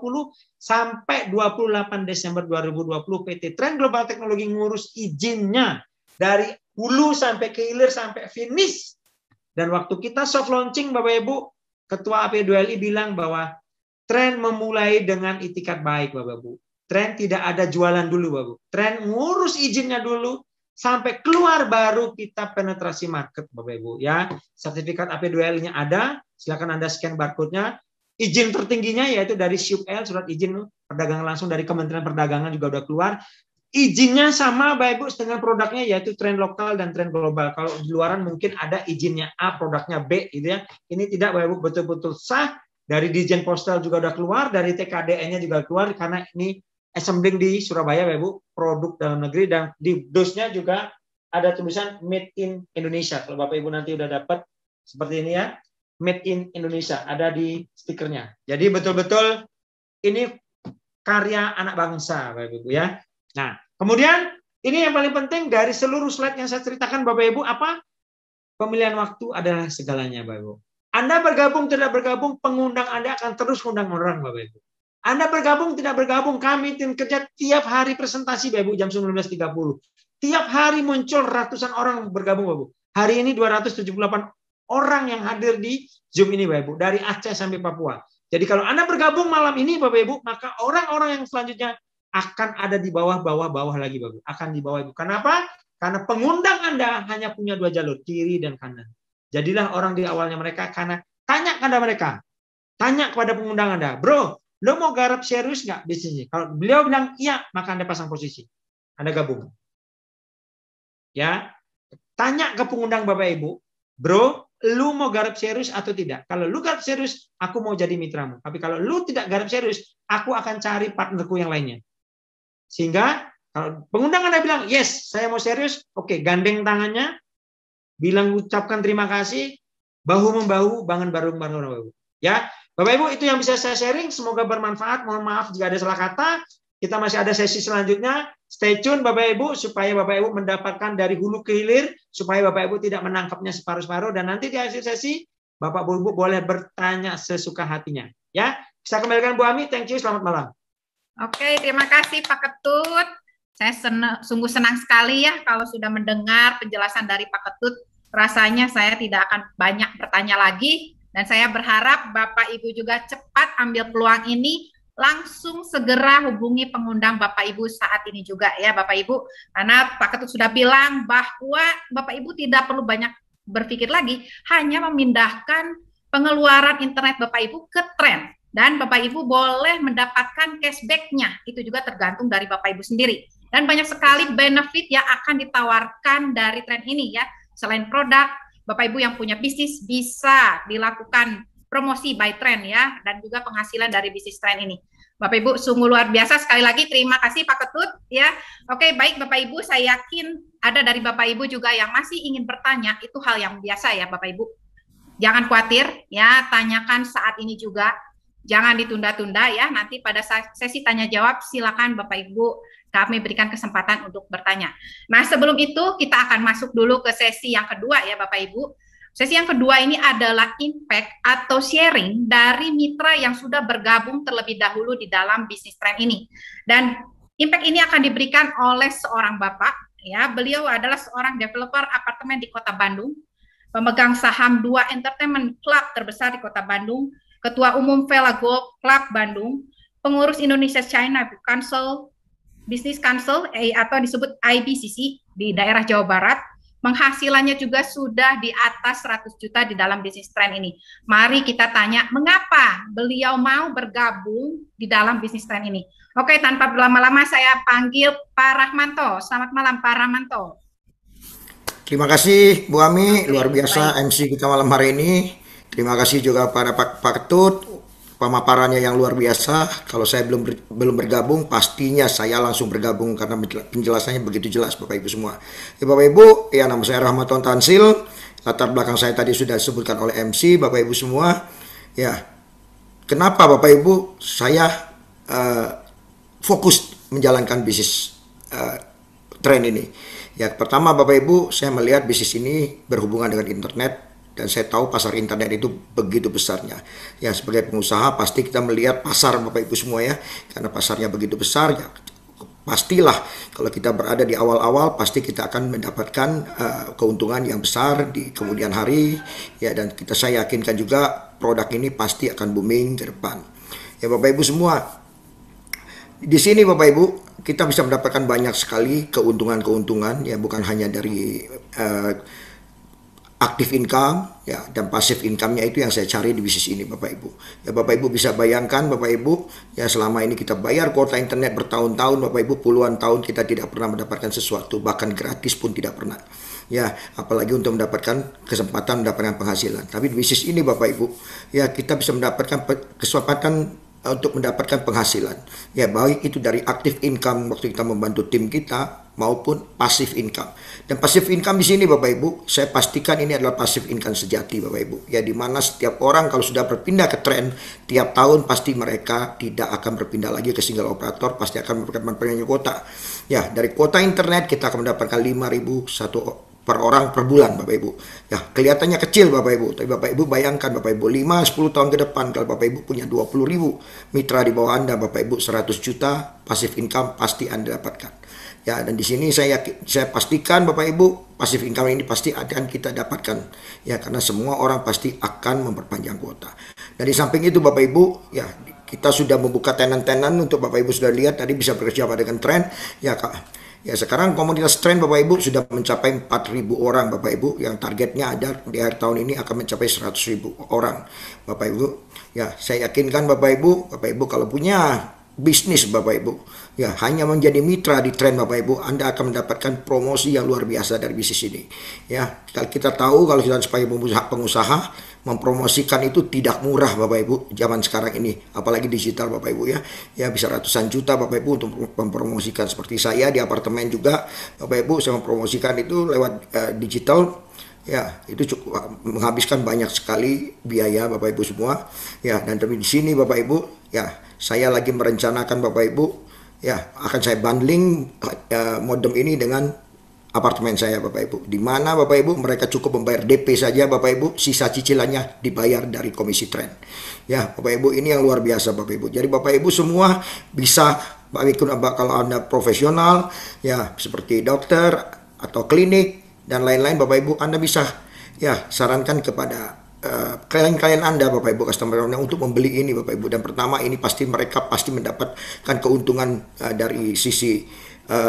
sampai 28 Desember 2020. PT Trend Global Teknologi ngurus izinnya dari hulu sampai ke hilir sampai finish. Dan waktu kita soft launching, Bapak Ibu, Ketua AP2LI bilang bahwa Trend memulai dengan itikat baik, Bapak Ibu. Trend tidak ada jualan dulu, Bapak Ibu. Trend ngurus izinnya dulu, sampai keluar baru kita penetrasi market, Bapak Ibu ya. Sertifikat AP2L-nya ada, silakan Anda scan barcode-nya. Izin tertingginya yaitu dari SUPL, surat izin perdagangan langsung dari Kementerian Perdagangan juga udah keluar. Izinnya sama Bapak Ibu dengan produknya yaitu tren lokal dan tren global. Kalau di luaran mungkin ada izinnya A, produknya B gitu ya. Ini tidak Bapak Ibu, betul-betul sah. Dari Dirjen Postal juga udah keluar, dari TKDN-nya juga keluar karena ini assembling di Surabaya Bapak Ibu, produk dalam negeri, dan di dosnya juga ada tulisan Made in Indonesia. Kalau Bapak Ibu nanti udah dapat seperti ini ya, Made in Indonesia, ada di stikernya. Jadi betul-betul ini karya anak bangsa Bapak Ibu ya. Nah, kemudian ini yang paling penting dari seluruh slide yang saya ceritakan Bapak Ibu, apa? Pemilihan waktu adalah segalanya Bapak Ibu. Anda bergabung tidak bergabung, pengundang Anda akan terus undang orang Bapak Ibu. Anda bergabung tidak bergabung, kami tim kerja tiap hari presentasi Bapak Ibu jam 19.30. Tiap hari muncul ratusan orang bergabung Bapak Ibu. Hari ini 278 orang yang hadir di Zoom ini Bapak Ibu, dari Aceh sampai Papua. Jadi kalau Anda bergabung malam ini Bapak Ibu, maka orang-orang yang selanjutnya akan ada di bawah lagi Bapak Ibu. Akan di bawah Ibu. Kenapa? Karena pengundang Anda hanya punya 2 jalur, kiri dan kanan. Jadilah orang di awalnya mereka, karena tanya kepada mereka. Tanya kepada pengundang Anda, bro, lo mau garap serius nggak bisnisnya? Kalau beliau bilang iya, maka Anda pasang posisi. Anda gabung. Ya, tanya ke pengundang Bapak Ibu, bro, lu mau garap serius atau tidak? Kalau lu garap serius, aku mau jadi mitramu. Tapi kalau lu tidak garap serius, aku akan cari partnerku yang lainnya. Sehingga kalau pengundang Anda bilang, yes, saya mau serius, oke, gandeng tangannya, bilang ucapkan terima kasih, bahu-membahu, bangun bareng-bareng Bapak Ibu. Ya, Bapak Ibu itu yang bisa saya sharing, semoga bermanfaat. Mohon maaf jika ada salah kata. Kita masih ada sesi selanjutnya. Stay tune Bapak Ibu supaya Bapak Ibu mendapatkan dari hulu ke hilir, supaya Bapak Ibu tidak menangkapnya separuh-separuh, dan nanti di akhir sesi Bapak Ibu boleh bertanya sesuka hatinya. Ya, bisa kembalikan Bu Ami. Thank you, selamat malam. Oke, terima kasih Pak Ketut. Saya sungguh senang sekali ya kalau sudah mendengar penjelasan dari Pak Ketut. Rasanya saya tidak akan banyak bertanya lagi, dan saya berharap Bapak Ibu juga cepat ambil peluang ini, langsung segera hubungi pengundang Bapak Ibu saat ini juga ya Bapak Ibu, karena Pak Ketut sudah bilang bahwa Bapak Ibu tidak perlu banyak berpikir lagi, hanya memindahkan pengeluaran internet Bapak Ibu ke tren, dan Bapak Ibu boleh mendapatkan cashback-nya, itu juga tergantung dari Bapak Ibu sendiri, dan banyak sekali benefit yang akan ditawarkan dari tren ini ya. Selain produk, Bapak Ibu yang punya bisnis bisa dilakukan promosi by trend ya, dan juga penghasilan dari bisnis trend ini. Bapak Ibu sungguh luar biasa, sekali lagi terima kasih Pak Ketut ya. Oke, baik Bapak Ibu, saya yakin ada dari Bapak Ibu juga yang masih ingin bertanya, itu hal yang biasa ya Bapak Ibu. Jangan khawatir ya, tanyakan saat ini juga. Jangan ditunda-tunda ya, nanti pada sesi tanya jawab silakan Bapak Ibu kami berikan kesempatan untuk bertanya. Nah, sebelum itu kita akan masuk dulu ke sesi yang kedua ya Bapak Ibu. Sesi yang kedua ini adalah impact atau sharing dari mitra yang sudah bergabung terlebih dahulu di dalam bisnis tren ini. Dan impact ini akan diberikan oleh seorang Bapak ya. Beliau adalah seorang developer apartemen di Kota Bandung, pemegang saham 2 entertainment club terbesar di Kota Bandung, Ketua Umum Vela Golf Club Bandung, pengurus Indonesia China Council, Business Council atau disebut IBCC di daerah Jawa Barat. Penghasilannya juga sudah di atas 100 juta di dalam bisnis tren ini. Mari kita tanya, mengapa beliau mau bergabung di dalam bisnis tren ini? Oke, tanpa berlama-lama saya panggil Pak Rahmanto. Selamat malam Pak Rahmanto. Terima kasih Bu Ami, luar biasa baik. MC kita malam hari ini. Terima kasih juga pada Pak Ketut, pemaparannya yang luar biasa. Kalau saya belum bergabung, pastinya saya langsung bergabung karena penjelasannya begitu jelas Bapak Ibu semua. Ya, Bapak Ibu, ya nama saya Rahmaton Tansil. Latar belakang saya tadi sudah disebutkan oleh MC, Bapak Ibu semua. Ya, kenapa Bapak Ibu saya fokus menjalankan bisnis tren ini? Ya, pertama Bapak Ibu, saya melihat bisnis ini berhubungan dengan internet. Dan saya tahu pasar internet itu begitu besarnya. Ya, sebagai pengusaha pasti kita melihat pasar Bapak Ibu semua ya. Karena pasarnya begitu besar ya. Pastilah kalau kita berada di awal-awal pasti kita akan mendapatkan keuntungan yang besar di kemudian hari. Ya, dan saya yakinkan juga produk ini pasti akan booming ke depan. Ya Bapak Ibu semua. Di sini Bapak Ibu kita bisa mendapatkan banyak sekali keuntungan-keuntungan, ya bukan hanya dari active income, ya, dan passive income-nya itu yang saya cari di bisnis ini, Bapak Ibu. Ya, Bapak Ibu bisa bayangkan, Bapak Ibu, ya selama ini kita bayar kuota internet bertahun-tahun, Bapak Ibu, puluhan tahun kita tidak pernah mendapatkan sesuatu, bahkan gratis pun tidak pernah. Ya, apalagi untuk mendapatkan kesempatan mendapatkan penghasilan. Tapi di bisnis ini, Bapak Ibu, ya kita bisa mendapatkan kesempatan untuk mendapatkan penghasilan. Ya, baik itu dari active income waktu kita membantu tim kita maupun passive income. Dan passive income di sini, Bapak Ibu, saya pastikan ini adalah passive income sejati, Bapak Ibu. Ya, di mana setiap orang kalau sudah berpindah ke trend tiap tahun pasti mereka tidak akan berpindah lagi ke single operator, pasti akan memperpanjang kuota. Ya, dari kuota internet kita akan mendapatkan 5.000 satu per orang per bulan, Bapak Ibu. Ya, kelihatannya kecil, Bapak Ibu, tapi Bapak Ibu bayangkan, Bapak Ibu, 5-10 tahun ke depan kalau Bapak Ibu punya 20.000 mitra di bawah Anda, Bapak Ibu, 100 juta passive income pasti Anda dapatkan. Ya, dan di sini saya pastikan, Bapak Ibu, passive income ini pasti akan kita dapatkan. Ya, karena semua orang pasti akan memperpanjang kuota. Dan di samping itu, Bapak Ibu, ya kita sudah membuka tenan-tenan untuk Bapak Ibu sudah lihat tadi bisa bekerja dengan tren. Ya, Kak. Ya, sekarang komunitas tren, Bapak Ibu, sudah mencapai 4.000 orang, Bapak Ibu, yang targetnya ada di akhir tahun ini akan mencapai 100.000 orang, Bapak Ibu. Ya, saya yakinkan Bapak Ibu kalau punya bisnis, Bapak Ibu, ya hanya menjadi mitra di tren, Bapak Ibu, Anda akan mendapatkan promosi yang luar biasa dari bisnis ini. Ya, kita tahu kalau kita sebagai pengusaha mempromosikan itu tidak murah, Bapak Ibu, zaman sekarang ini, apalagi digital, Bapak Ibu, ya bisa ratusan juta, Bapak Ibu, untuk mempromosikan. Seperti saya di apartemen juga, Bapak Ibu, saya mempromosikan itu lewat digital. Ya, itu cukup menghabiskan banyak sekali biaya, Bapak Ibu semua. Ya, dan di sini, Bapak Ibu, ya saya lagi merencanakan, Bapak Ibu, ya akan saya bundling modem ini dengan apartemen saya, Bapak Ibu. Di mana, Bapak Ibu, mereka cukup membayar DP saja, Bapak Ibu, sisa cicilannya dibayar dari komisi tren. Ya, Bapak Ibu, ini yang luar biasa, Bapak Ibu. Jadi Bapak Ibu semua bisa, kalau Anda profesional, ya seperti dokter atau klinik dan lain-lain, Bapak Ibu, Anda bisa ya sarankan kepada klien-klien Anda, Bapak Ibu, customer Anda untuk membeli ini, Bapak Ibu. Dan pertama ini mereka pasti mendapatkan keuntungan dari sisi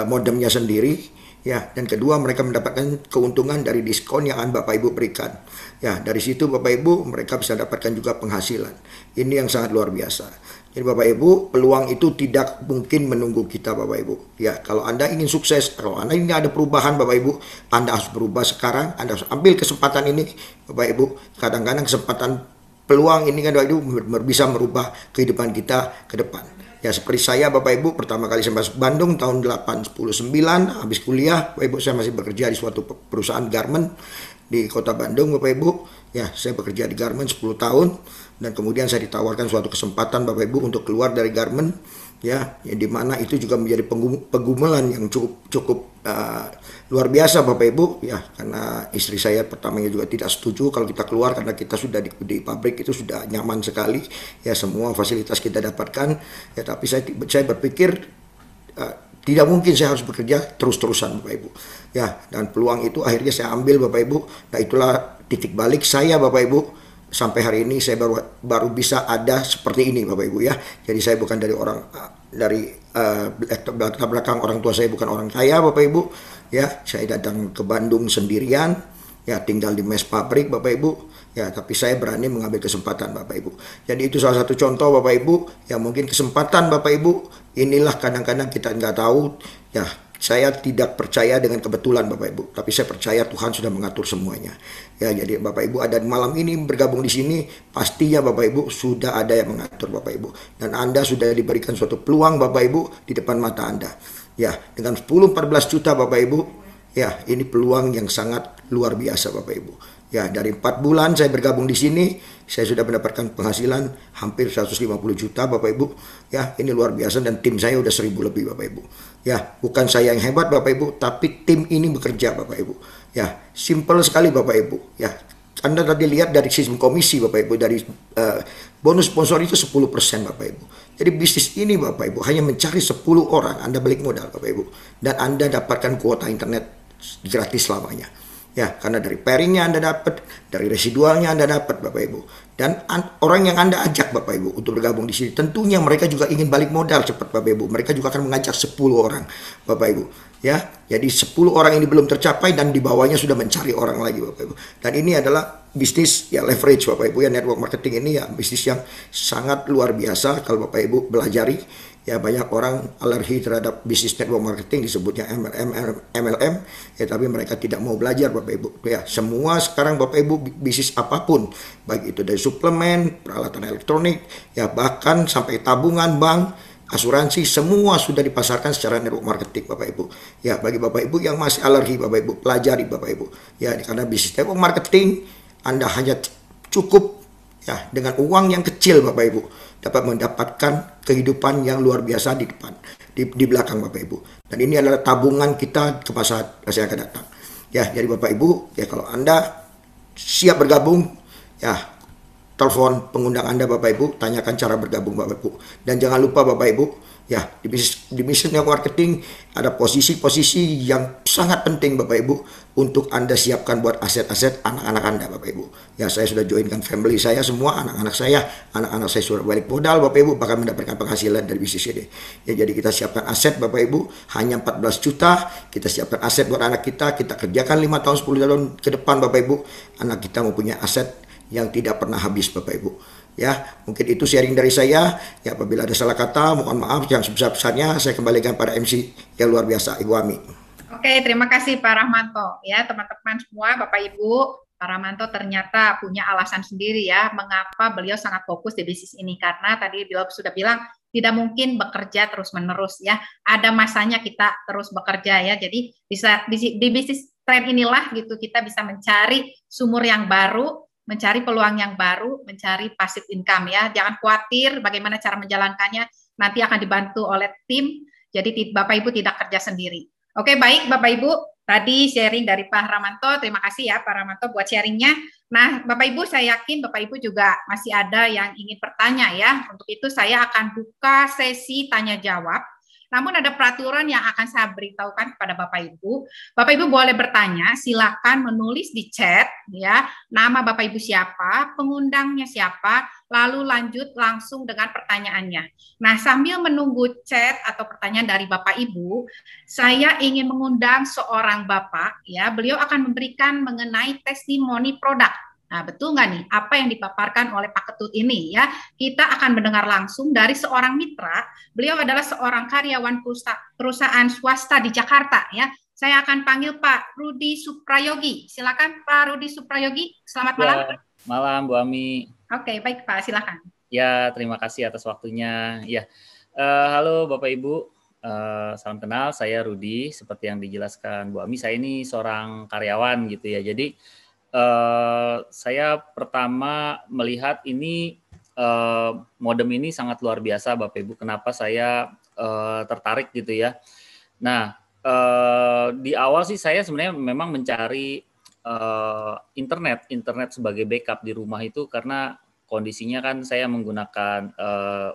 modemnya sendiri. Ya, dan kedua mereka mendapatkan keuntungan dari diskon yang Bapak Ibu berikan. Ya, dari situ Bapak Ibu mereka bisa dapatkan juga penghasilan. Ini yang sangat luar biasa. Jadi Bapak Ibu, peluang itu tidak mungkin menunggu kita, Bapak Ibu. Ya, kalau Anda ingin sukses, kalau Anda ingin ada perubahan, Bapak Ibu, Anda harus berubah sekarang. Anda harus ambil kesempatan ini, Bapak Ibu. Kadang-kadang kesempatan peluang ini kan, Bapak Ibu, bisa merubah kehidupan kita ke depan. Ya, seperti saya, Bapak Ibu, pertama kali saya masuk Bandung tahun 899, habis kuliah, Bapak Ibu, saya masih bekerja di suatu perusahaan garment di kota Bandung, Bapak Ibu. Ya, saya bekerja di garment 10 tahun, dan kemudian saya ditawarkan suatu kesempatan, Bapak Ibu, untuk keluar dari garment, ya di mana itu juga menjadi pergumulan yang cukup luar biasa, Bapak Ibu, ya karena istri saya pertamanya juga tidak setuju kalau kita keluar, karena kita sudah di pabrik itu sudah nyaman sekali, ya semua fasilitas kita dapatkan, ya tapi saya berpikir tidak mungkin saya harus bekerja terus-terusan, Bapak Ibu. Ya, dan peluang itu akhirnya saya ambil, Bapak Ibu. Nah, itulah titik balik saya, Bapak Ibu. Sampai hari ini saya baru bisa ada seperti ini, Bapak Ibu, ya. Jadi saya bukan dari latar belakang orang tua saya bukan orang kaya, Bapak Ibu. Ya, saya datang ke Bandung sendirian, ya tinggal di mes pabrik, Bapak Ibu. Ya, tapi saya berani mengambil kesempatan, Bapak Ibu. Jadi itu salah satu contoh, Bapak Ibu. Ya mungkin kesempatan, Bapak Ibu. Inilah kadang-kadang kita nggak tahu. Ya, saya tidak percaya dengan kebetulan, Bapak Ibu, tapi saya percaya Tuhan sudah mengatur semuanya. Ya, jadi Bapak Ibu ada malam ini bergabung di sini, pastinya Bapak Ibu sudah ada yang mengatur, Bapak Ibu. Dan Anda sudah diberikan suatu peluang, Bapak Ibu, di depan mata Anda. Ya, dengan 10-14 juta, Bapak Ibu, ya ini peluang yang sangat luar biasa, Bapak Ibu. Ya, dari 4 bulan saya bergabung di sini, saya sudah mendapatkan penghasilan hampir 150 juta, Bapak Ibu. Ya, ini luar biasa, dan tim saya udah 1.000 lebih, Bapak Ibu. Ya, bukan saya yang hebat, Bapak Ibu, tapi tim ini bekerja, Bapak Ibu. Ya, simple sekali, Bapak Ibu. Ya, Anda tadi lihat dari sistem komisi, Bapak Ibu, dari bonus sponsor itu 10%, Bapak Ibu. Jadi bisnis ini, Bapak Ibu, hanya mencari 10 orang, Anda balik modal, Bapak Ibu. Dan Anda dapatkan kuota internet gratis selamanya. Ya, karena dari pairingnya Anda dapat, dari residualnya Anda dapat, Bapak Ibu. Dan orang yang Anda ajak, Bapak Ibu, untuk bergabung di sini, tentunya mereka juga ingin balik modal cepat, Bapak Ibu. Mereka juga akan mengajak 10 orang, Bapak Ibu. Ya, jadi 10 orang ini belum tercapai dan di bawahnya sudah mencari orang lagi, Bapak Ibu. Dan ini adalah bisnis ya leverage, Bapak Ibu, ya network marketing ini ya bisnis yang sangat luar biasa kalau Bapak Ibu belajari. Ya, banyak orang alergi terhadap bisnis network marketing, disebutnya MLM, ya, tapi mereka tidak mau belajar, Bapak Ibu. Ya, semua sekarang Bapak Ibu bisnis apapun, baik itu dari suplemen, peralatan elektronik, ya bahkan sampai tabungan bank, asuransi, semua sudah dipasarkan secara network marketing, Bapak Ibu. Ya, bagi Bapak Ibu yang masih alergi, Bapak Ibu, pelajari, Bapak Ibu. Ya, karena bisnis network marketing Anda hanya cukup ya dengan uang yang kecil, Bapak Ibu, dapat mendapatkan kehidupan yang luar biasa di depan, di belakang, Bapak Ibu. Dan ini adalah tabungan kita ke masa yang akan datang. Ya, jadi Bapak Ibu, ya kalau Anda siap bergabung, ya telepon pengundang Anda, Bapak Ibu, tanyakan cara bergabung, Bapak Ibu. Dan jangan lupa, Bapak Ibu, ya di bisnis network marketing ada posisi-posisi yang sangat penting, Bapak Ibu, untuk Anda siapkan buat aset-aset anak-anak Anda, Bapak Ibu. Ya, saya sudah joinkan family saya semua, anak-anak saya sudah balik modal, Bapak Ibu, bahkan mendapatkan penghasilan dari bisnis ini. Ya, jadi kita siapkan aset, Bapak Ibu, hanya 14 juta, kita siapkan aset buat anak kita kerjakan 5 tahun, 10 tahun ke depan, Bapak Ibu, anak kita mempunyai aset yang tidak pernah habis, Bapak Ibu. Ya, mungkin itu sharing dari saya. Ya, apabila ada salah kata, mohon maaf. Yang sebesar-besarnya saya kembalikan pada MC yang luar biasa, Ibu Ami. Oke, terima kasih Pak Rahmanto. Ya, teman-teman semua, Bapak Ibu, Pak Rahmanto ternyata punya alasan sendiri ya, mengapa beliau sangat fokus di bisnis ini. Karena tadi beliau sudah bilang, tidak mungkin bekerja terus-menerus ya. Ada masanya kita terus bekerja ya. Jadi bisa di bisnis tren inilah gitu kita bisa mencari sumur yang baru, mencari peluang yang baru, mencari passive income ya. Jangan khawatir bagaimana cara menjalankannya, nanti akan dibantu oleh tim. Jadi Bapak Ibu tidak kerja sendiri. Oke, baik Bapak Ibu. Tadi sharing dari Pak Ramanto. Terima kasih ya Pak Ramanto buat sharingnya. Nah, Bapak Ibu, saya yakin Bapak Ibu juga masih ada yang ingin bertanya ya. Untuk itu saya akan buka sesi tanya jawab. Namun ada peraturan yang akan saya beritahukan kepada Bapak Ibu. Bapak Ibu boleh bertanya, silakan menulis di chat ya, nama Bapak Ibu siapa, pengundangnya siapa, lalu lanjut langsung dengan pertanyaannya. Nah, sambil menunggu chat atau pertanyaan dari Bapak Ibu, saya ingin mengundang seorang Bapak ya, beliau akan memberikan mengenai testimoni produk. Nah, betul nggak nih apa yang dipaparkan oleh Pak Ketut ini ya? Kita akan mendengar langsung dari seorang mitra. Beliau adalah seorang karyawan perusahaan swasta di Jakarta ya. Saya akan panggil Pak Rudi Suprayogi. Silakan Pak Rudi Suprayogi. Selamat malam. Malam Bu Ami. Oke, baik Pak, silakan. Ya, terima kasih atas waktunya. Ya, halo Bapak Ibu. Salam kenal, saya Rudi. Seperti yang dijelaskan Bu Ami, saya ini seorang karyawan gitu ya. Jadi saya pertama melihat ini modem ini sangat luar biasa, Bapak Ibu. Kenapa saya tertarik gitu ya? Nah, di awal sih saya sebenarnya memang mencari internet sebagai backup di rumah itu karena kondisinya kan saya menggunakan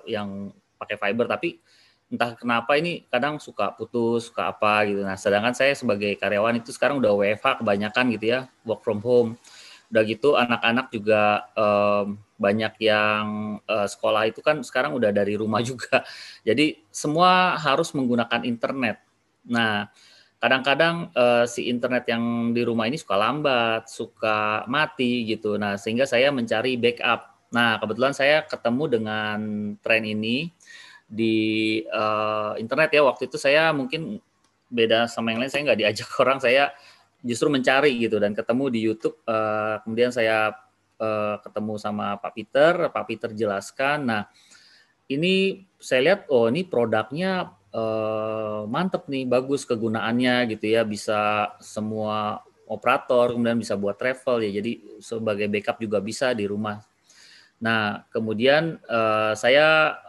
yang pakai fiber, tapi entah kenapa ini kadang suka putus, suka apa gitu. Nah, sedangkan saya sebagai karyawan itu sekarang udah WFH kebanyakan gitu ya, work from home. Udah gitu anak-anak juga banyak yang sekolah itu kan sekarang udah dari rumah juga. Jadi semua harus menggunakan internet. Nah, kadang-kadang si internet yang di rumah ini suka lambat, suka mati gitu. Nah, sehingga saya mencari backup. Nah, kebetulan saya ketemu dengan tren ini di internet ya. Waktu itu saya mungkin beda sama yang lain, saya nggak diajak orang, saya justru mencari gitu dan ketemu di YouTube. Kemudian saya ketemu sama Pak Peter jelaskan. Nah, ini saya lihat, oh ini produknya mantep nih, bagus kegunaannya gitu ya, bisa semua operator, kemudian bisa buat travel ya, jadi sebagai backup juga bisa di rumah. Nah, kemudian saya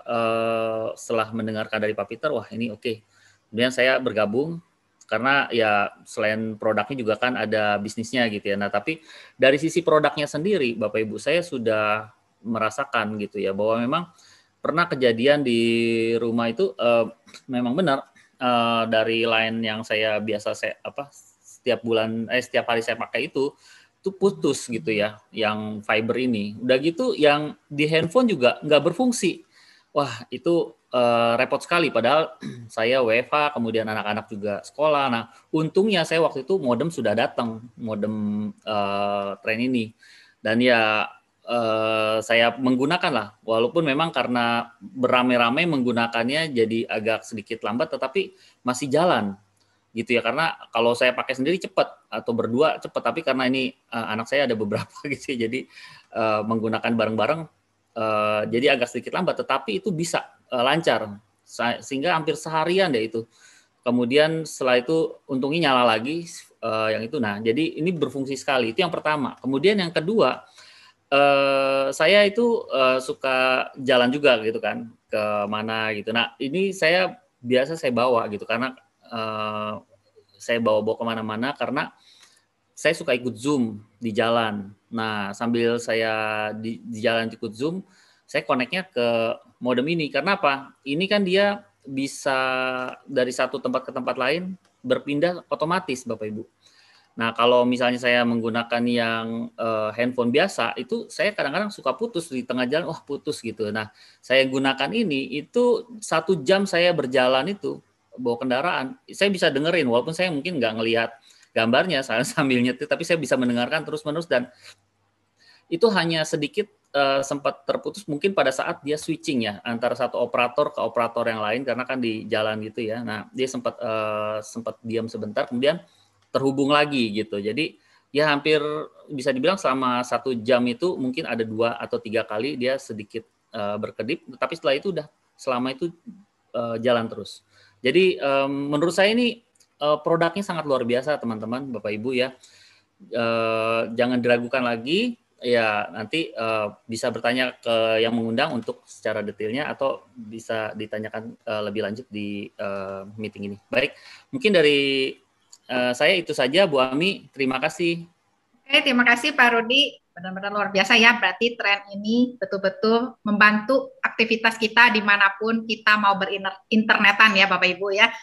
setelah mendengarkan dari Pak Peter, wah ini oke. Kemudian saya bergabung karena ya selain produknya juga kan ada bisnisnya gitu ya. Nah, tapi dari sisi produknya sendiri, Bapak Ibu, saya sudah merasakan gitu ya bahwa memang pernah kejadian di rumah itu memang benar dari line yang saya biasa setiap bulan setiap hari saya pakai itu putus gitu ya, yang fiber ini. Udah gitu yang di handphone juga nggak berfungsi. Wah, itu repot sekali. Padahal saya WFH, kemudian anak-anak juga sekolah. Nah, untungnya saya waktu itu modem sudah datang, modem tren ini. Dan ya saya menggunakan lah, walaupun memang karena beramai-ramai menggunakannya jadi agak sedikit lambat, tetapi masih jalan gitu ya, karena kalau saya pakai sendiri cepat atau berdua cepat, tapi karena ini anak saya ada beberapa gitu ya, jadi menggunakan bareng-bareng jadi agak sedikit lambat, tetapi itu bisa lancar sehingga hampir seharian deh itu. Kemudian setelah itu untungnya nyala lagi yang itu. Nah, jadi ini berfungsi sekali. Itu yang pertama. Kemudian yang kedua, saya itu suka jalan juga gitu kan, ke mana gitu. Nah, ini saya biasa saya bawa gitu karena saya bawa-bawa kemana-mana karena saya suka ikut Zoom di jalan. Nah, sambil saya di jalan ikut Zoom, saya connect-nya ke modem ini. Karena apa? Ini kan dia bisa dari satu tempat ke tempat lain berpindah otomatis, Bapak Ibu. Nah, kalau misalnya saya menggunakan yang handphone biasa, itu saya kadang-kadang suka putus di tengah jalan, wah putus gitu. Nah, saya gunakan ini, itu 1 jam saya berjalan itu, bawa kendaraan, saya bisa dengerin, walaupun saya mungkin nggak ngelihat gambarnya sambil nyetir, tapi saya bisa mendengarkan terus-menerus, dan itu hanya sedikit sempat terputus mungkin pada saat dia switching ya, antara satu operator ke operator yang lain, karena kan di jalan gitu ya. Nah, dia sempat diam sebentar, kemudian terhubung lagi gitu. Jadi ya hampir bisa dibilang selama 1 jam itu mungkin ada 2 atau 3 kali dia sedikit berkedip, tapi setelah itu udah selama itu jalan terus. Jadi menurut saya ini produknya sangat luar biasa teman-teman, Bapak Ibu ya. Jangan diragukan lagi, ya nanti bisa bertanya ke yang mengundang untuk secara detailnya, atau bisa ditanyakan lebih lanjut di meeting ini. Baik, mungkin dari saya itu saja, Bu Ami. Terima kasih. Oke, terima kasih Pak Rudi. Benar-benar luar biasa ya. Berarti tren ini betul-betul membantu aktivitas kita dimanapun kita mau berinternetan ya Bapak Ibu ya.